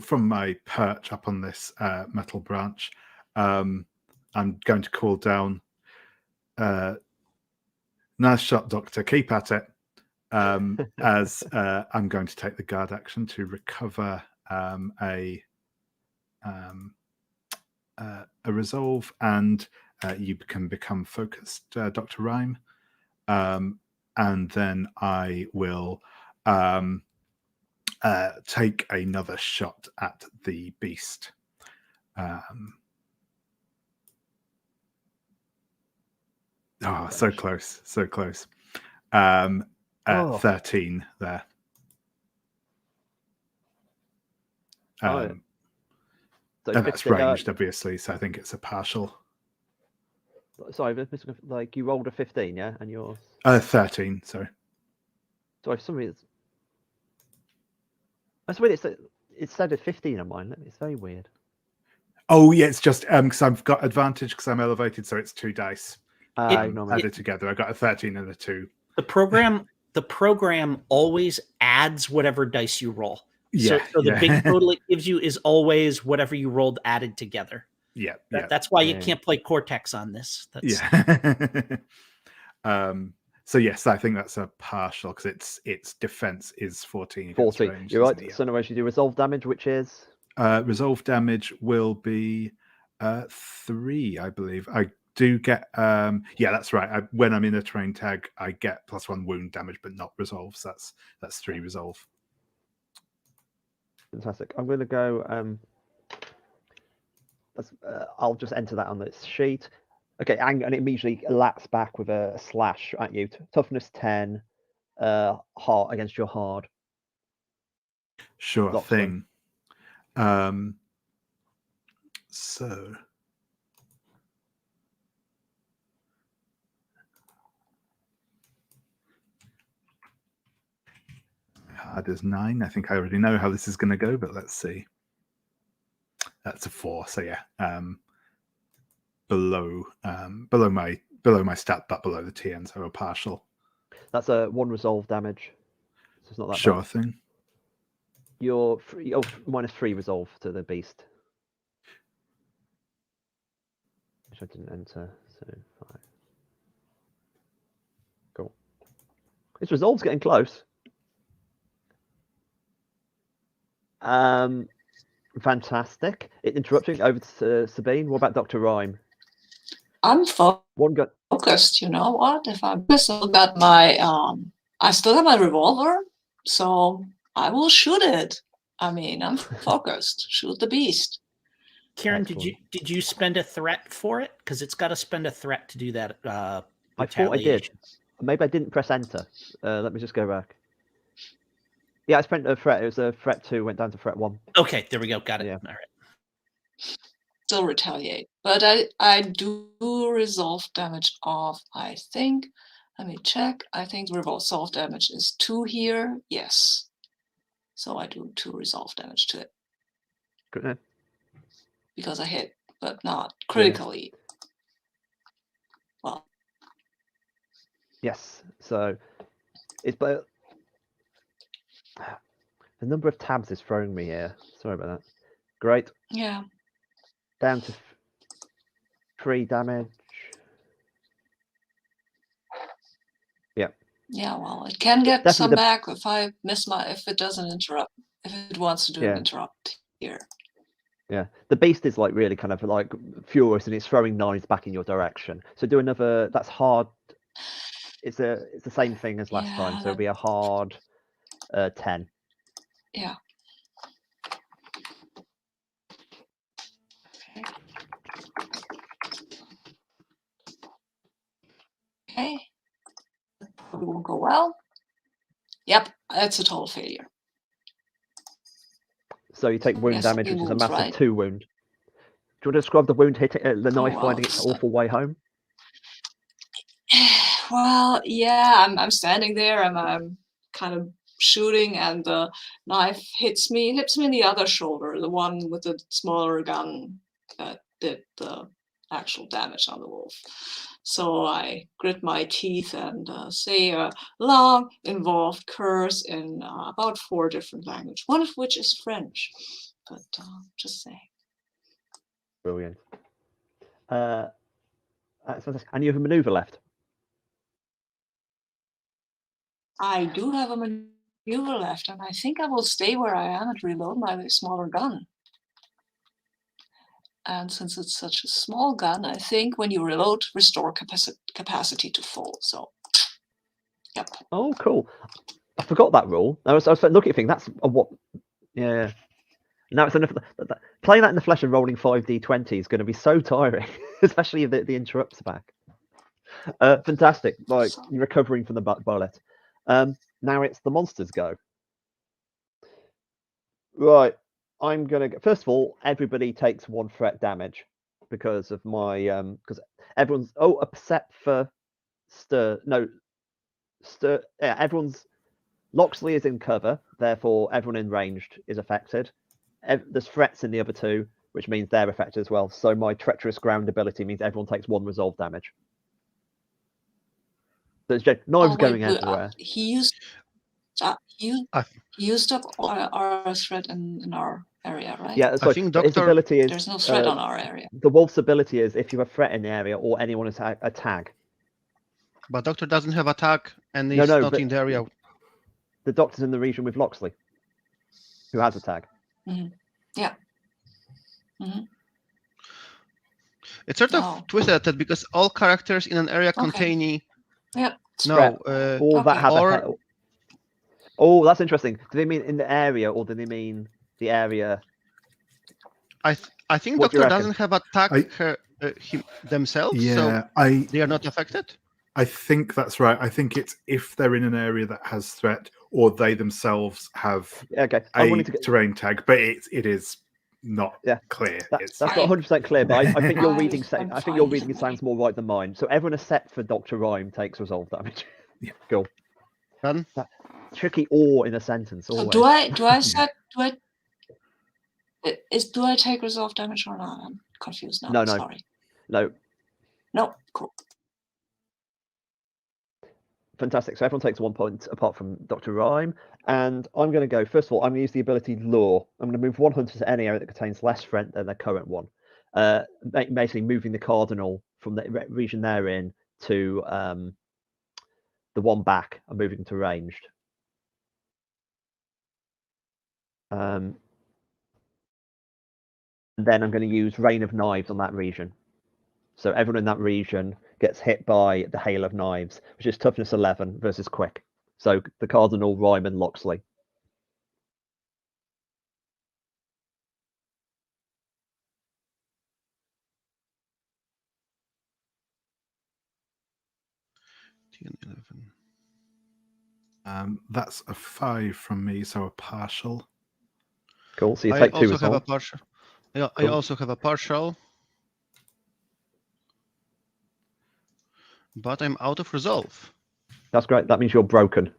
from my perch up on this metal branch, I'm going to call down, nice shot, Doctor, keep at it, as I'm going to take the guard action to recover a resolve, and you can become focused, Dr. Rhyme, and then I will take another shot at the beast. So close, so close. 13 there. So that's ranged, obviously, so I think it's a partial. Sorry, like you rolled a 15, yeah, and yours 13. Sorry. Sorry, for some reason that's weird. It said a 15 on mine. It's very weird. Oh yeah, it's just because I've got advantage because I'm elevated, so it's 2 dice. added together. I got a 13 and a 2. The program always adds whatever dice you roll. Yeah. So the big total it gives you is always whatever you rolled added together. Yeah. That's why you can't play Cortex on this. So yes, I think that's a partial because its defense is 14. 14. Range, You're right. So otherwise you do resolve damage, which is resolve damage will be 3, I believe. I do get that's right. When I'm in a terrain tag, I get +1 wound damage, but not resolve. So that's 3 resolve. Fantastic. I'm going to go. I'll just enter that on this sheet. Okay, and it immediately laps back with a slash at you. Toughness 10, hard against your hard. Sure thing. So hard is 9. I think I already know how this is going to go, but let's see. That's a 4. So yeah, below my stat, but below the TN, so a partial. That's a 1 resolve damage. So it's not that sure bad. Thing. You're -3 resolve to the beast. Which I didn't enter. So 5. Cool. This resolve's getting close. Fantastic. Interrupting over to Sabine. What about Dr. Rhyme? I'm One gun. focused. You know what? If I still got my I still have my revolver, so I will shoot it. I mean, I'm focused. Shoot the beast. Kieran, did you spend a threat for it? Because it's got to spend a threat to do that. I thought I did. Maybe I didn't press enter. Let me just go back. Yeah, I spent a threat. It was a threat 2, went down to threat 1. Okay, there we go. Got it. Yeah. All right. Still retaliate, but I do resolve damage off. I think. Let me check. I think resolve damage is 2 here. Yes. So I do 2 resolve damage to it. Good. Because I hit, but not critically. Yeah. Well. Yes. So it's but the number of tabs is throwing me here. Sorry about that. Great. Yeah. Down to 3 damage. Yeah. Yeah, well, it can get definitely some back if I miss if it doesn't interrupt, if it wants to do an interrupt here. Yeah, the beast is like really kind of like furious and it's throwing knives back in your direction. So do another. That's hard. It's the same thing as last time. So it'll be a hard 10. Yeah. Okay. Probably won't go well. Yep, that's a total failure. So you take wound damage, which is a massive 2 wound. Do you want to describe the wound hitting the knife finding its awful way home? Well, yeah, I'm standing there and I'm kind of shooting, and the knife hits me in the other shoulder, the one with the smaller gun that did the actual damage on the wolf. So I grit my teeth and say a long, involved curse in about 4 different languages, one of which is French. But just saying. Brilliant. And you have a maneuver left. I do have a maneuver left, and I think I will stay where I am and reload my smaller gun. And since it's such a small gun, I think when you reload, restore capacity to full. So, yep. Oh, cool. I forgot that rule. I was looking at things. That's what. Yeah. Now it's enough. Playing that in the flesh and rolling 5d20 is going to be so tiring, especially if the interrupts back. Fantastic. Like you're recovering from the bullet. Now it's the monsters' go. Right. I'm gonna go. First of all, everybody takes 1 threat damage because of my because everyone's except for everyone's Loxley is in cover, therefore everyone in ranged is affected. There's threats in the other 2, which means they're affected as well. So my treacherous ground ability means everyone takes 1 resolve damage. So it's knives Oh, going wait, everywhere. he used he used up our threat in our area, right? Yeah, so I think his Doctor. ability is There's no threat on our area. the wolf's ability is if you have threat in the area or anyone is a tag. But Doctor doesn't have attack and No, is no, not but in the area. the doctor's in the region with Loxley, who has a tag. Yeah. Mm-hmm. It's sort of Oh. twisted because all characters in an area containing. Yep. No, All that okay. have Or- a Oh, that's interesting. Do they mean in the area or do they mean the area? I think What do you Doctor reckon? doesn't have attack themselves, so Yeah, they are not affected. I think that's right. I think it's if they're in an area that has threat, or they themselves have Okay, I a wanted to get terrain tag, but it is not clear. That's not 100% clear, but I think your reading. I'm I think your fine reading either sounds more right than mine. So everyone except for Dr. Rhyme takes resolve damage. Yeah. Cool. Done. Tricky or in a sentence. So Always. do I take resolve damage or not? I'm confused now. No. Sorry. No. No. Cool. Fantastic. So everyone takes 1 point apart from Dr. Rhyme. And I'm going to go, first of all, I'm going to use the ability Lure. I'm going to move one hunter to any area that contains less threat than their current one. Basically moving the cardinal from the region they're in to the one back and moving to ranged. And then I'm going to use Rain of Knives on that region. So everyone in that region gets hit by the Hail of Knives, which is toughness 11 versus quick. So the Cardinal, Rhyme, and Loxley. That's a 5 from me, so a partial. Cool. So you I take 2 also as have well. a partial. I Cool. also have a partial, but I'm out of resolve. That's great. That means you're broken.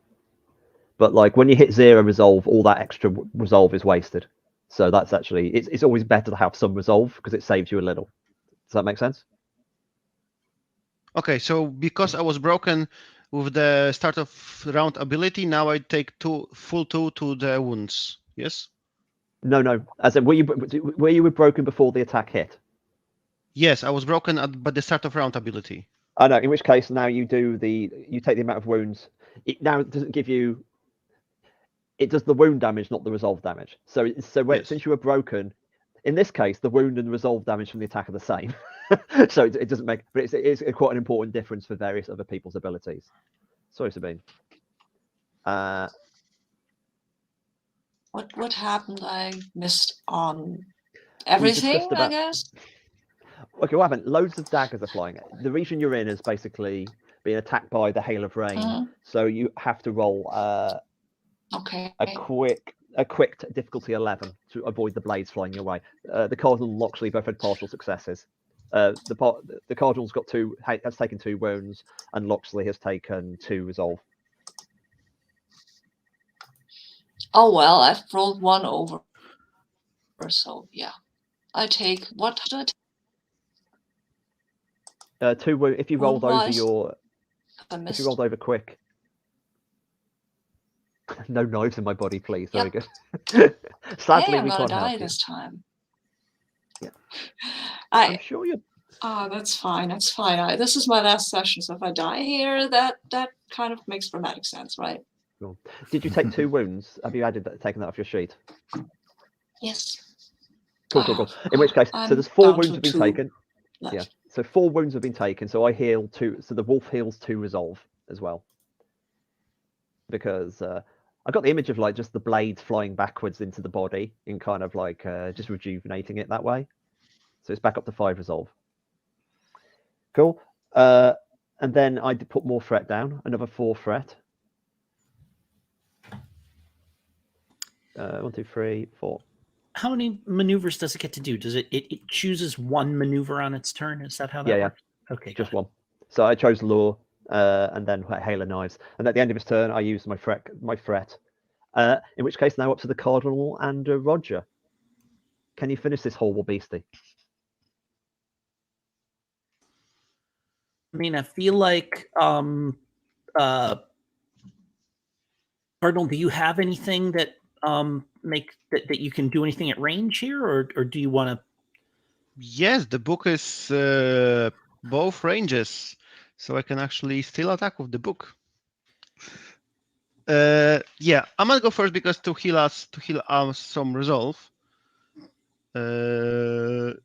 But like when you hit 0 resolve, all that extra resolve is wasted. So that's actually it's always better to have some resolve because it saves you a little. Does that make sense? Okay, so because I was broken with the start of round ability, now I take full 2 to the wounds. Yes. No. As in, were you broken before the attack hit? Yes, I was broken by the start of round ability. I know. In which case, now you take the amount of wounds. It doesn't give you. It does the wound damage, not the resolve damage. So Yes. Since you were broken, in this case, the wound and resolve damage from the attack are the same. So it doesn't make, but it's quite an important difference for various other people's abilities. Sorry, Sabine. What happened? I missed on everything, I guess. Okay, what happened? Loads of daggers are flying. The region you're in is basically being attacked by the Hail of Rain. So you have to roll okay. a quick difficulty 11 to avoid the blades flying your way. The Cardinal and Loxley both had partial successes. The Cardinal's has taken 2 wounds, and Loxley has taken 2 resolve. Oh well, I've rolled 1 over. So yeah, I take what? 2 wounds. If you rolled over If you rolled over quick. No knives in my body, please. Very good. Sadly, I'm we gonna can't die help this time. Yeah. I'm sure you. That's fine. That's fine. This is my last session, so if I die here, that kind of makes dramatic sense, right? Cool. Did you take 2 wounds? Have you taken that off your sheet? Yes. Cool. In which case, so there's 4 wounds have been taken. Left. Yeah. So 4 wounds have been taken. So I heal 2. So the wolf heals 2 resolve as well. Because I got the image of like just the blades flying backwards into the body and kind of like just rejuvenating it that way. So it's back up to 5 resolve. Cool. And then I put more threat down, another 4 threat. 1, 2, 3, 4. How many maneuvers does it get to do? Does it chooses 1 maneuver on its turn? Is that how that works? Okay, just 1. So I chose Lure and then Hail of Knives. And at the end of his turn, I used my threat. In which case, now up to the Cardinal and Roger. Can you finish this horrible beastie? I mean, I feel like Cardinal, do you have anything that that you can do anything at range here, or do you want to? Yes, the book is both ranges, so I can actually still attack with the book. Yeah, I'm gonna go first because to heal us some resolve. Unless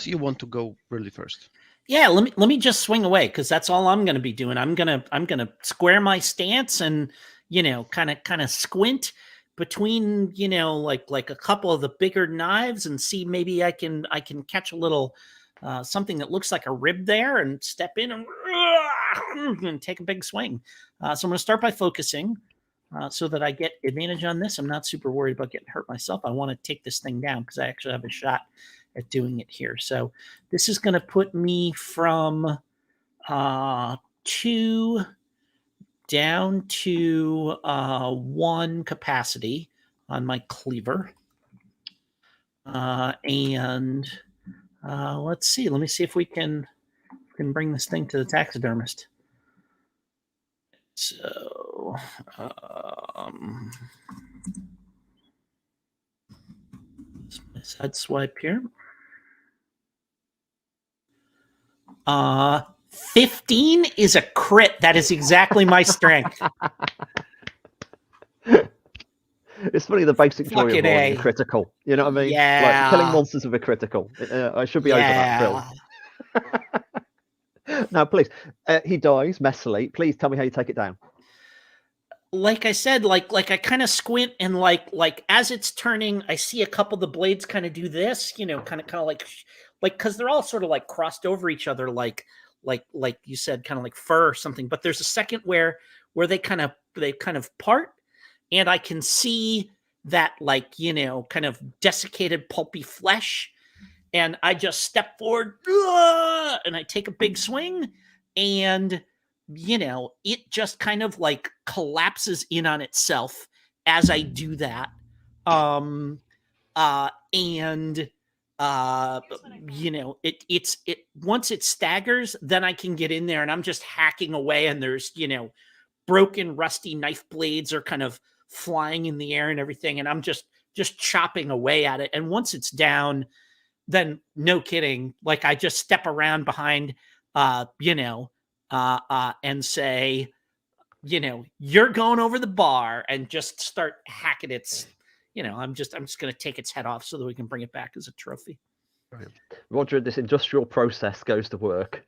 you want to go really first. Yeah, let me just swing away because that's all I'm going to be doing. I'm gonna square my stance and kind of squint between like a couple of the bigger knives and see maybe I can catch a little something that looks like a rib there and step in and take a big swing. So I'm going to start by focusing so that I get advantage on this. I'm not super worried about getting hurt myself. I want to take this thing down because I actually have a shot at doing it here. So this is going to put me from 2 down to 1 capacity on my cleaver. And let's see. Let me see if we can bring this thing to the taxidermist. So side swipe here. 15 is a crit. That is exactly my strength. It's funny, the basic joy of Fucking rolling a A. critical. You know what I mean? Yeah. Like killing monsters with a critical. I should be over that, Phil. Now, please, he dies messily. Please tell me how you take it down. Like I said, like I kind of squint and like as it's turning, I see a couple of the blades kind of do this, kind of like because they're all sort of like crossed over each other, like you said, kind of like fur or something. But there's a second where they kind of part, and I can see that kind of desiccated pulpy flesh, and I just step forward and I take a big swing, and it just kind of like collapses in on itself as I do that. And it once it staggers, then I can get in there and I'm just hacking away, and there's broken rusty knife blades are kind of flying in the air and everything, and I'm just chopping away at it. And once it's down, then no kidding, like I just step around behind and say, you're going over the bar, and just start hacking its, I'm just going to take its head off so that we can bring it back as a trophy. Roger, this industrial process goes to work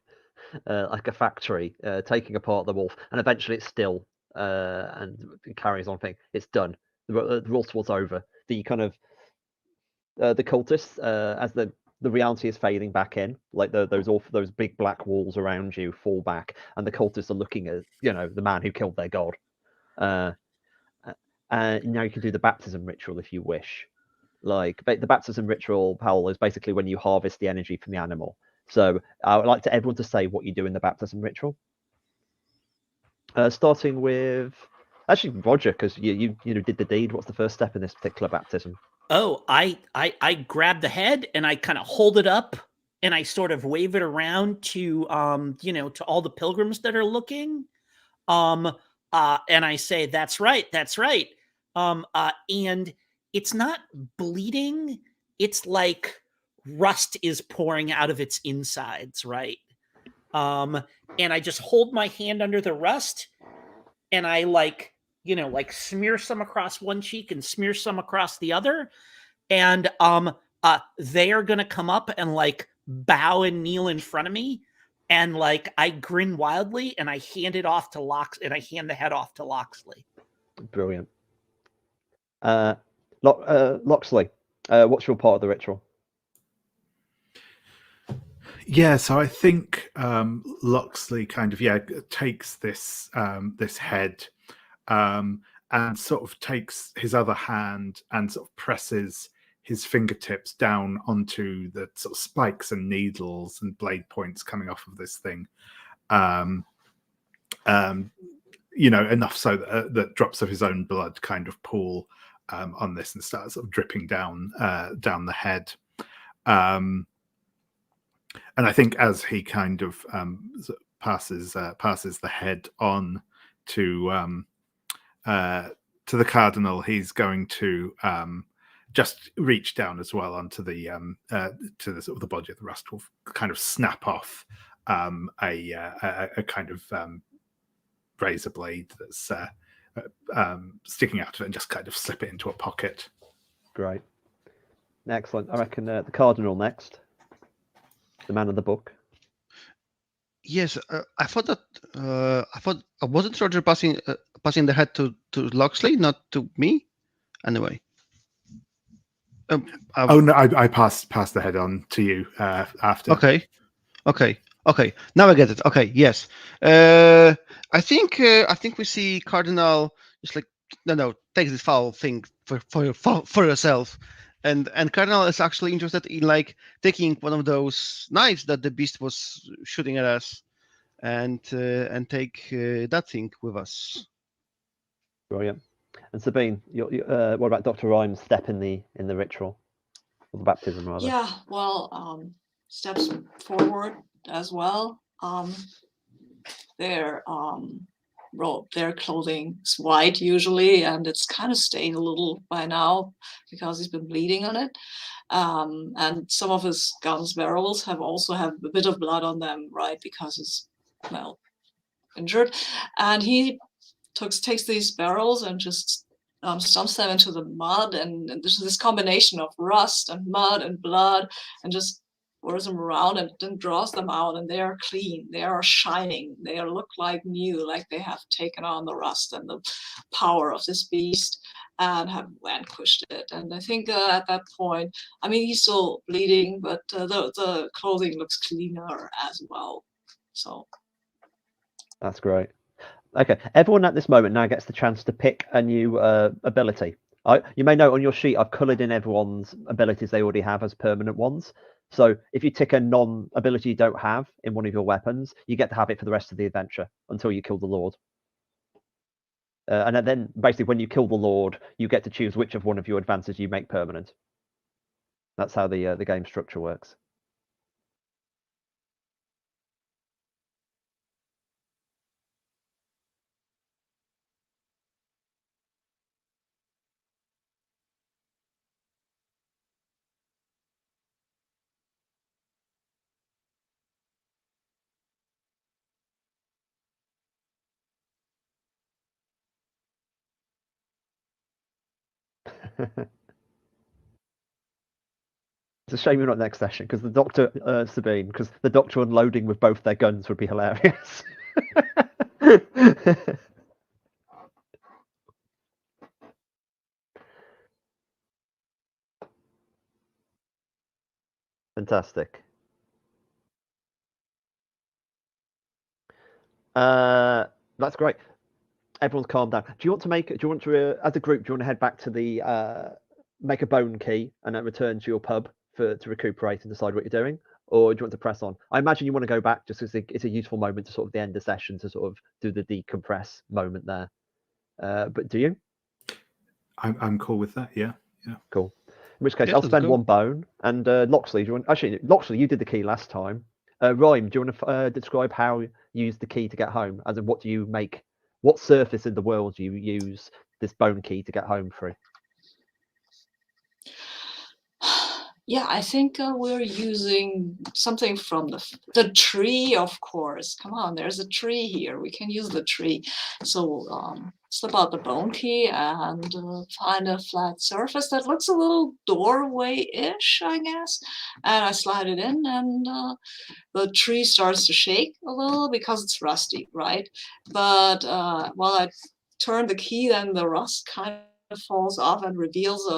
like a factory, taking apart the wolf, and eventually it's still and carries on thing. It's done. The ritual's over. The kind of the cultists, as the reality is fading back in, like those big black walls around you fall back, and the cultists are looking at the man who killed their god. Now you can do the baptism ritual if you wish. Like the baptism ritual, Powell, is basically when you harvest the energy from the animal. So I would like everyone to say what you do in the baptism ritual. Starting with actually Roger, because you did the deed. What's the first step in this particular baptism? Oh, I grab the head and I kind of hold it up and I sort of wave it around to to all the pilgrims that are looking. And I say, that's right. And it's not bleeding. It's like rust is pouring out of its insides, right? And I just hold my hand under the rust and I like smear some across one cheek and smear some across the other. And they are gonna come up and like bow and kneel in front of me. And like I grin wildly and I hand it off to hand the head off to Loxley. Brilliant. Loxley, what's your part of the ritual? Yeah, so I think Loxley kind of takes this this head and sort of takes his other hand and sort of presses his fingertips down onto the sort of spikes and needles and blade points coming off of this thing, enough so that drops of his own blood kind of pool on this and start sort of dripping down the head. And I think as he kind of passes the head on to the cardinal. He's going to just reach down as well onto the to the sort of the body of the rust wolf, kind of snap off a kind of razor blade that's sticking out of it, and just kind of slip it into a pocket. Great. Excellent. I reckon the cardinal next, the man of the book. Yes, I thought that wasn't Roger passing the head to Loxley, not to me. Anyway. Oh no, I passed the head on to you after. Okay. Now I get it. Okay, yes. I think we see Cardinal just like no, take this foul thing for yourself, and Cardinal is actually interested in like taking one of those knives that the beast was shooting at us, and take that thing with us. Brilliant. And Sabine, what about Dr. Rhymes' step in the ritual, or the baptism rather? Yeah, well, steps forward as well. Their clothing is white usually, and it's kind of stained a little by now because he's been bleeding on it. And some of his gun's barrels have a bit of blood on them, right? Because he's injured, and he takes these barrels and just stumps them into the mud, and there's this combination of rust and mud and blood, and just whirls them around and then draws them out, and they are clean, they are shining, they look like new, like they have taken on the rust and the power of this beast and have vanquished it. And I think at that point, I mean, he's still bleeding, but the clothing looks cleaner as well. So that's great. Okay, everyone at this moment now gets the chance to pick a new ability. You may note on your sheet I've coloured in everyone's abilities they already have as permanent ones. So if you tick a non-ability you don't have in one of your weapons, you get to have it for the rest of the adventure until you kill the Lord. And then basically when you kill the Lord, you get to choose which of one of your advances you make permanent. That's how the game structure works. It's a shame you're not next session, because the Doctor, Sabine, because the Doctor unloading with both their guns would be hilarious. Fantastic. That's great. Everyone's calmed down. Do you want to, as a group, do you want to head back to the make a bone key and then return to your pub to recuperate and decide what you're doing, or do you want to press on? I imagine you want to go back just because it's a useful moment to sort of the end of session to sort of do the decompress moment there. But do you? I'm cool with that. Yeah. Cool. In which case, Yeah, I'll spend go. one bone. And Loxley, Loxley, you did the key last time. Rhyme, do you want to describe how you use the key to get home? As in, what do you make? What surface in the world do you use this bone key to get home through? yeah, I think we're using something from the tree, of course. Come on, there's a tree here. We can use the tree. So slip out the bone key and find a flat surface that looks a little doorway-ish, I guess. And I slide it in, and the tree starts to shake a little because it's rusty, right? But while I turn the key, then the rust kind of falls off and reveals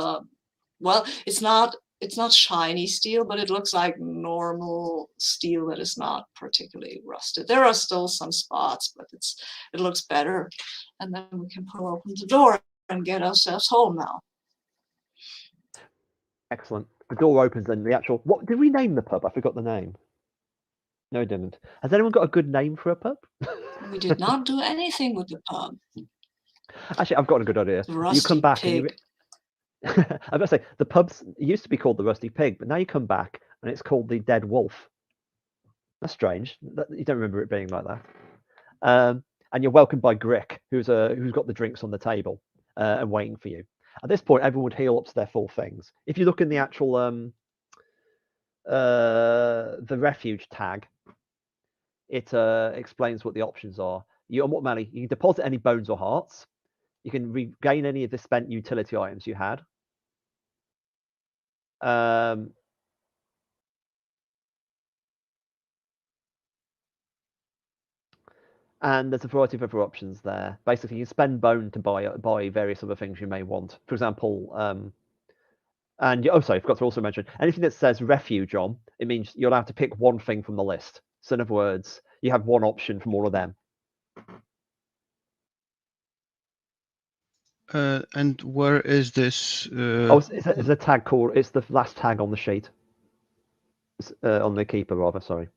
it's not shiny steel, but it looks like normal steel that is not particularly rusted. There are still some spots, but it looks better. And then we can pull open the door and get ourselves home now. Excellent. The door opens and what did we name the pub? I forgot the name. No, I didn't. Has anyone got a good name for a pub? We did not do anything with the pub. Actually, I've got a good idea. The Rusty You come back Pig. and I'm gonna say the pubs used to be called the Rusty Pig, but now you come back and it's called the Dead Wolf. That's strange. You don't remember it being like that. And you're welcomed by Grick, who's got the drinks on the table and waiting for you. At this point, everyone would heal up to their full things. If you look in the actual the refuge tag, it explains what the options are. You can deposit any bones or hearts. You can regain any of the spent utility items you had. And there's a variety of other options there. Basically, you spend bone to buy various other things you may want. For example, sorry, I forgot to also mention, anything that says refuge on, it means you're allowed to pick one thing from the list. So in other words, you have one option from all of them. And where is this? It's a tag called. It's the last tag on the sheet. On the keeper, rather. Sorry.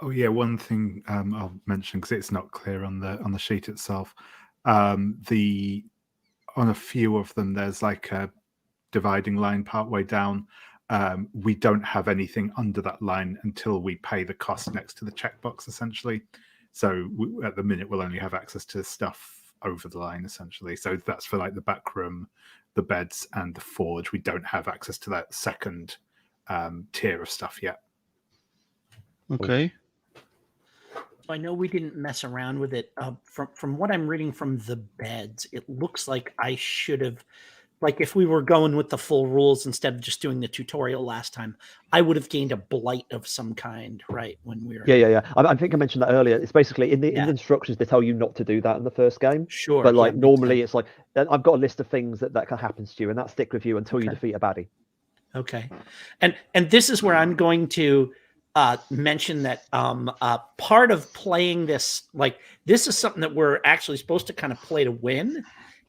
Oh yeah, one thing I'll mention because it's not clear on the sheet itself. On a few of them, there's like a dividing line partway down. We don't have anything under that line until we pay the cost next to the checkbox, essentially. So at the minute, we'll only have access to stuff over the line, essentially. So that's for like the back room, the beds, and the forge. We don't have access to that second tier of stuff yet. Okay. I know we didn't mess around with it. From what I'm reading from the beds, it looks like I should have, like if we were going with the full rules instead of just doing the tutorial last time, I would have gained a blight of some kind, right? When we were Yeah. I think I mentioned that earlier. It's basically in the instructions they tell you not to do that in the first game. Sure. But like normally it's like I've got a list of things that can happen to you, and that stick with you until you defeat a baddie. Okay, and this is where I'm going to mention that part of playing this, like this is something that we're actually supposed to kind of play to win,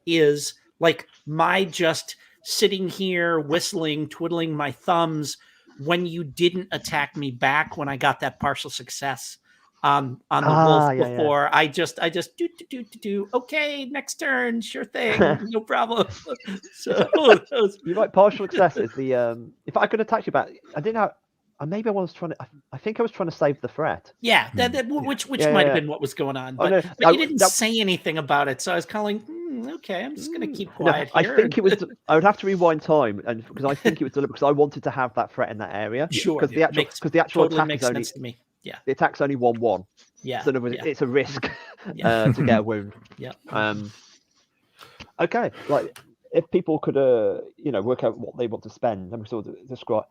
is like my just sitting here whistling, twiddling my thumbs when you didn't attack me back when I got that partial success on the wolf before. Yeah. I just do. Okay, next turn, sure thing, no problem. So you're right. Partial success is the if I could attack you back, I didn't know. Maybe I was trying to. I think I was trying to save the threat. Yeah, which might have been what was going on. But, but you didn't say anything about it, so I was kind of like, okay, I'm just going to keep quiet here. I think it was. I would have to rewind time, and because I think it was deliberate, because I wanted to have that threat in that area. Sure. Because the actual totally attack makes is only. Sense to me. Yeah. The attack's only 1/1. Yeah. So it's a risk to get a wound. Yeah. Okay. Like if people could work out what they want to spend, and we sort of describe.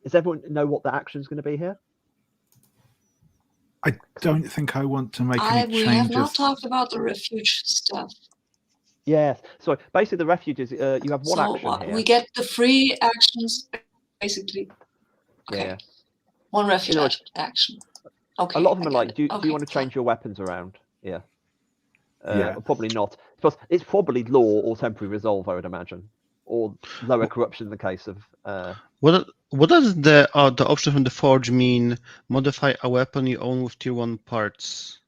Does everyone know what the action is going to be here? I don't think I want to make any changes. We have not talked about the refuge stuff. Yes. So basically, the refuge is you have one action here. We get the free actions, basically. Okay. Yeah. One refuge action. Okay. A lot of them are like, do you want to change your weapons around? Yeah. Probably not. It's probably law or temporary resolve, I would imagine, or lower corruption in the case of. What does the option from the forge mean? Modify a weapon you own with tier 1 parts.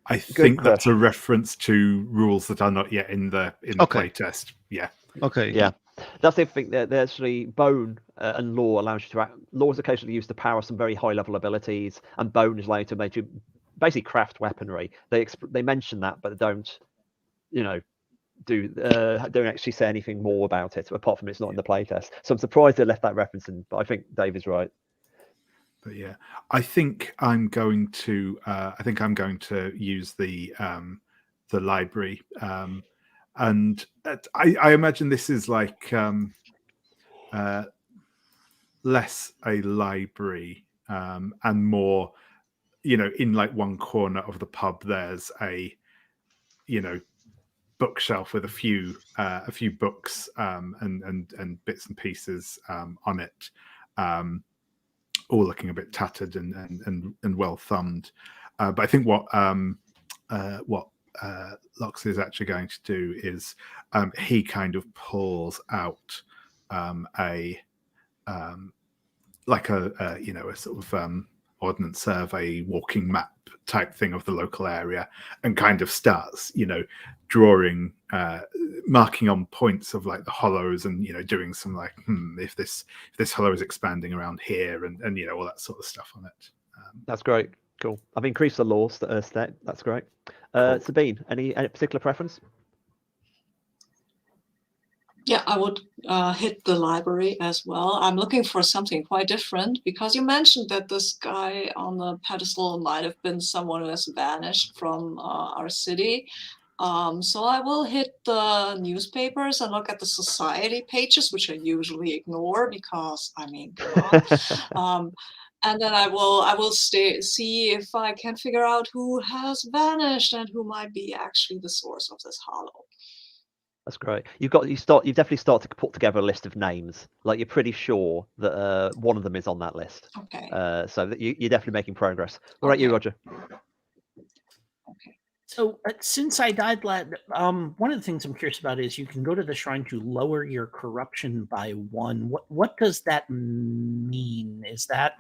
I think that's a reference to rules that are not yet in the playtest. Yeah. Okay. Yeah. That's the thing. That actually bone and law allows you to act. Law is occasionally used to power some very high level abilities, and bone is allowed to make you basically craft weaponry. They mention that, but don't don't actually say anything more about it apart from it's not in the playtest. So I'm surprised they left that reference in, but I think Dave is right. But yeah, I think I'm going to use the library, and I imagine this is like less a library and more, in like one corner of the pub there's a bookshelf with a few books and bits and pieces on it, all looking a bit tattered and well thumbed. But I think what Loxley is actually going to do is he kind of pulls out a sort of ordnance survey walking map type thing of the local area, and kind of starts drawing marking on points of like the hollows, and doing some like if this hollow is expanding around here, and all that sort of stuff on it. That's great. Cool. I've increased the law stat. That's great. Cool. Sabine, any particular preference? Yeah, I would hit the library as well. I'm looking for something quite different, because you mentioned that this guy on the pedestal might have been someone who has vanished from our city. So I will hit the newspapers and look at the society pages, which I usually ignore because, I mean, come on. And then I will see if I can figure out who has vanished and who might be actually the source of this hollow. That's great. You've definitely started to put together a list of names. Like you're pretty sure that one of them is on that list. Okay. So that you're definitely making progress. All right, you, Roger. Okay. So since I died, one of the things I'm curious about is you can go to the shrine to lower your corruption by 1. What does that mean? Is that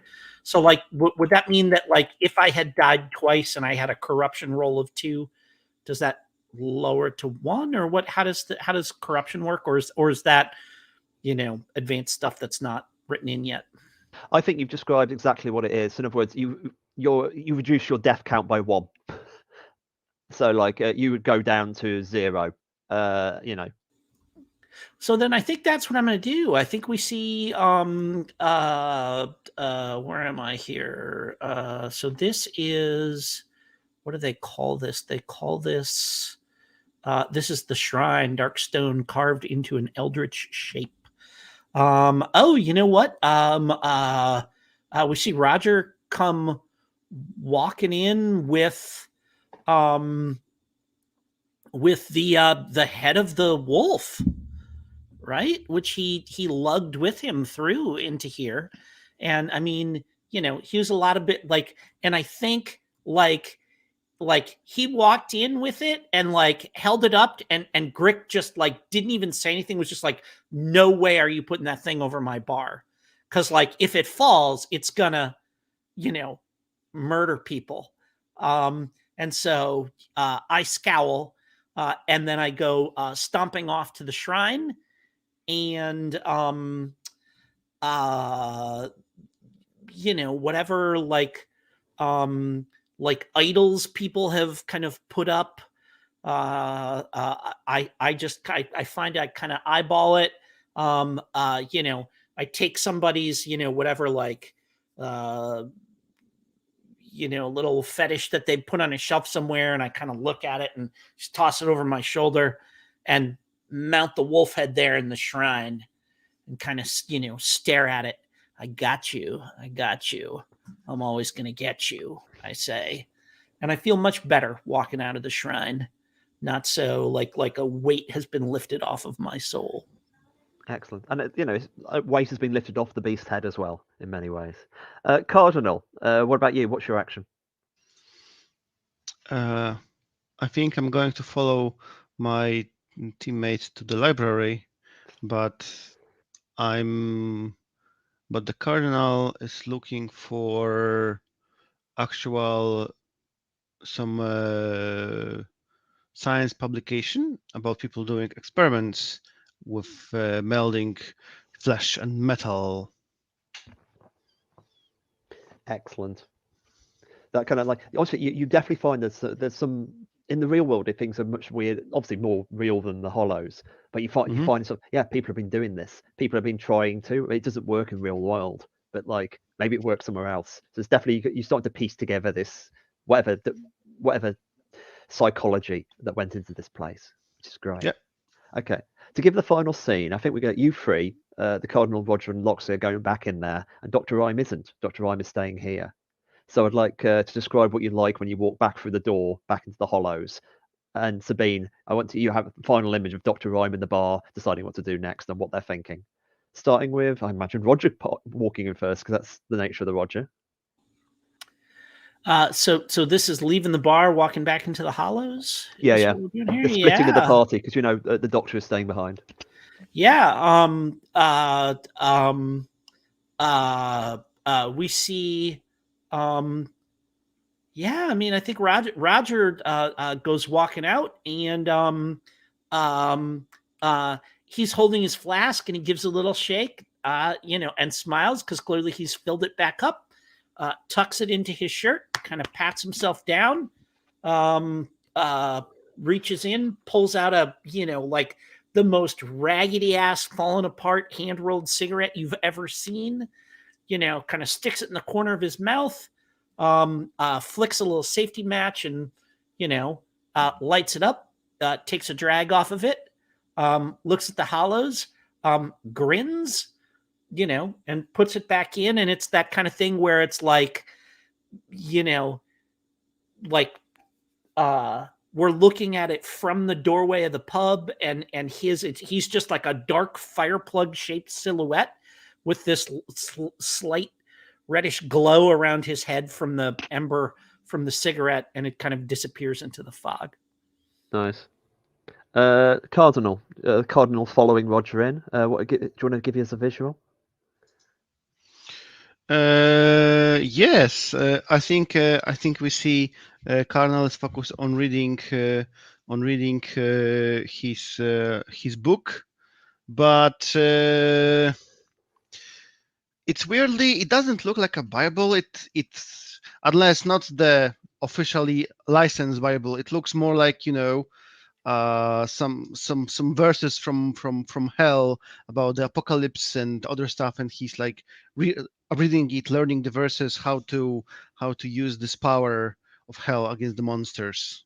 so? Like, would that mean that like if I had died twice and I had a corruption roll of 2, does that lower it to 1, or what? How does corruption work, or is that advanced stuff that's not written in yet? I think you've described exactly what it is. In other words, you reduce your death count by 1. So like you would go down to 0. So then I think that's what I'm going to do. I think we see where am I here? So this is, what do they call this? They call this this is the shrine, dark stone carved into an eldritch shape. Oh, you know what? We see Roger come walking in with the head of the wolf, right? Which he lugged with him through into here. And I mean, he was a lot of bit like, and I think like he walked in with it and like held it up, and Grick just like didn't even say anything, was just like, no way are you putting that thing over my bar. Cause like if it falls, it's gonna, murder people. And so I scowl, and then I go stomping off to the shrine, and whatever like idols people have kind of put up, I find I kind of eyeball it. I take somebody's whatever like little fetish that they put on a shelf somewhere, and I kind of look at it and just toss it over my shoulder and mount the wolf head there in the shrine and kind of stare at it. I got you. I'm always gonna get you, I say. And I feel much better walking out of the shrine. Not so like a weight has been lifted off of my soul. Excellent. And weight has been lifted off the beast head as well in many ways. Cardinal, what about you? What's your action? I think I'm going to follow my teammates to the library, but the cardinal is looking for some science publication about people doing experiments with melding flesh and metal. Excellent. That kind of like, also you definitely find there's some in the real world, if things are much weird, obviously more real than the hollows, but you find some, people have been doing this. People have been trying to. It doesn't work in real world, but like maybe it works somewhere else. So it's definitely, you start to piece together this whatever psychology that went into this place, which is great. Yeah. Okay. To give the final scene, I think we got you three, the Cardinal, Roger, and Loxley are going back in there, and Dr. Rhyme isn't. Dr. Rhyme is staying here. So I'd like to describe what you like when you walk back through the door, back into the hollows. And Sabine, I want you have a final image of Dr. Rhyme in the bar, deciding what to do next and what they're thinking. Starting with, I imagine, Roger walking in first, because that's the nature of the Roger. So this is leaving the bar, walking back into the hollows. Yeah, Is yeah. what we're doing here? The splitting of the Yeah. party because the Doctor is staying behind. Yeah. We see. Yeah, I mean, I think Roger goes walking out, and he's holding his flask, and he gives a little shake, and smiles because clearly he's filled it back up. Tucks it into his shirt, kind of pats himself down, reaches in, pulls out like the most raggedy ass, fallen apart, hand rolled cigarette you've ever seen. Kind of sticks it in the corner of his mouth, flicks a little safety match, and lights it up. Takes a drag off of it. Looks at the hollows, grins, and puts it back in. And it's that kind of thing where it's like, we're looking at it from the doorway of the pub, and he's just like a dark fire plug shaped silhouette with this slight reddish glow around his head from the ember from the cigarette, and it kind of disappears into the fog. Nice. Cardinal following Roger in. Do you want to give us a visual? Yes, I think we see Cardinal is focused on reading his book, but it's weirdly, it doesn't look like a Bible. It's unless not the officially licensed Bible. It looks more like some verses from hell about the apocalypse and other stuff, and he's like reading it, learning the verses, how to use this power of hell against the monsters.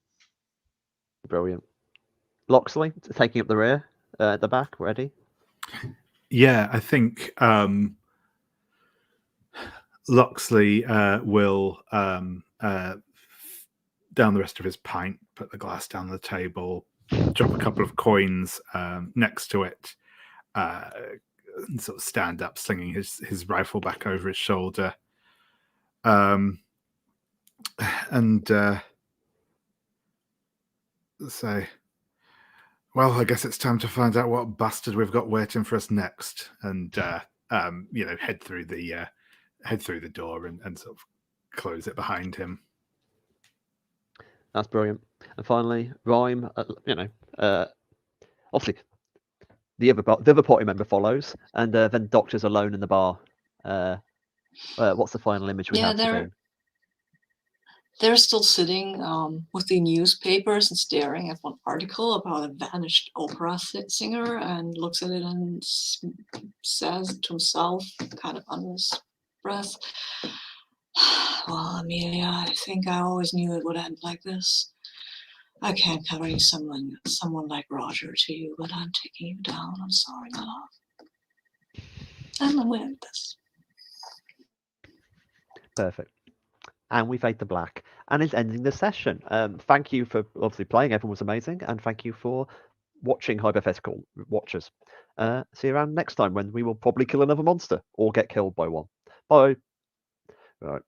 Brilliant. Loxley taking up the rear, at the back, ready. Yeah, I think Loxley will down the rest of his pint, put the glass down the table, drop a couple of coins next to it, and sort of stand up, slinging his rifle back over his shoulder, and say, "Well, I guess it's time to find out what bastard we've got waiting for us next," and head through the door and sort of close it behind him. That's brilliant. And finally, Rhyme. Obviously, the other party member follows, and then Doctor's alone in the bar. What's the final image we have to do? They're still sitting with the newspapers and staring at one article about a vanished opera singer, and looks at it and says to himself, kind of under his breath, "Well, Amelia, I think I always knew it would end like this. I can't carry someone like Roger to you, but I'm taking you down. I'm sorry, my love." And then we end this. Perfect. And we fade to black, and it's ending the session. Thank you for obviously playing. Everyone was amazing, and thank you for watching, hypothetical watchers. See you around next time when we will probably kill another monster or get killed by one. Bye. Right.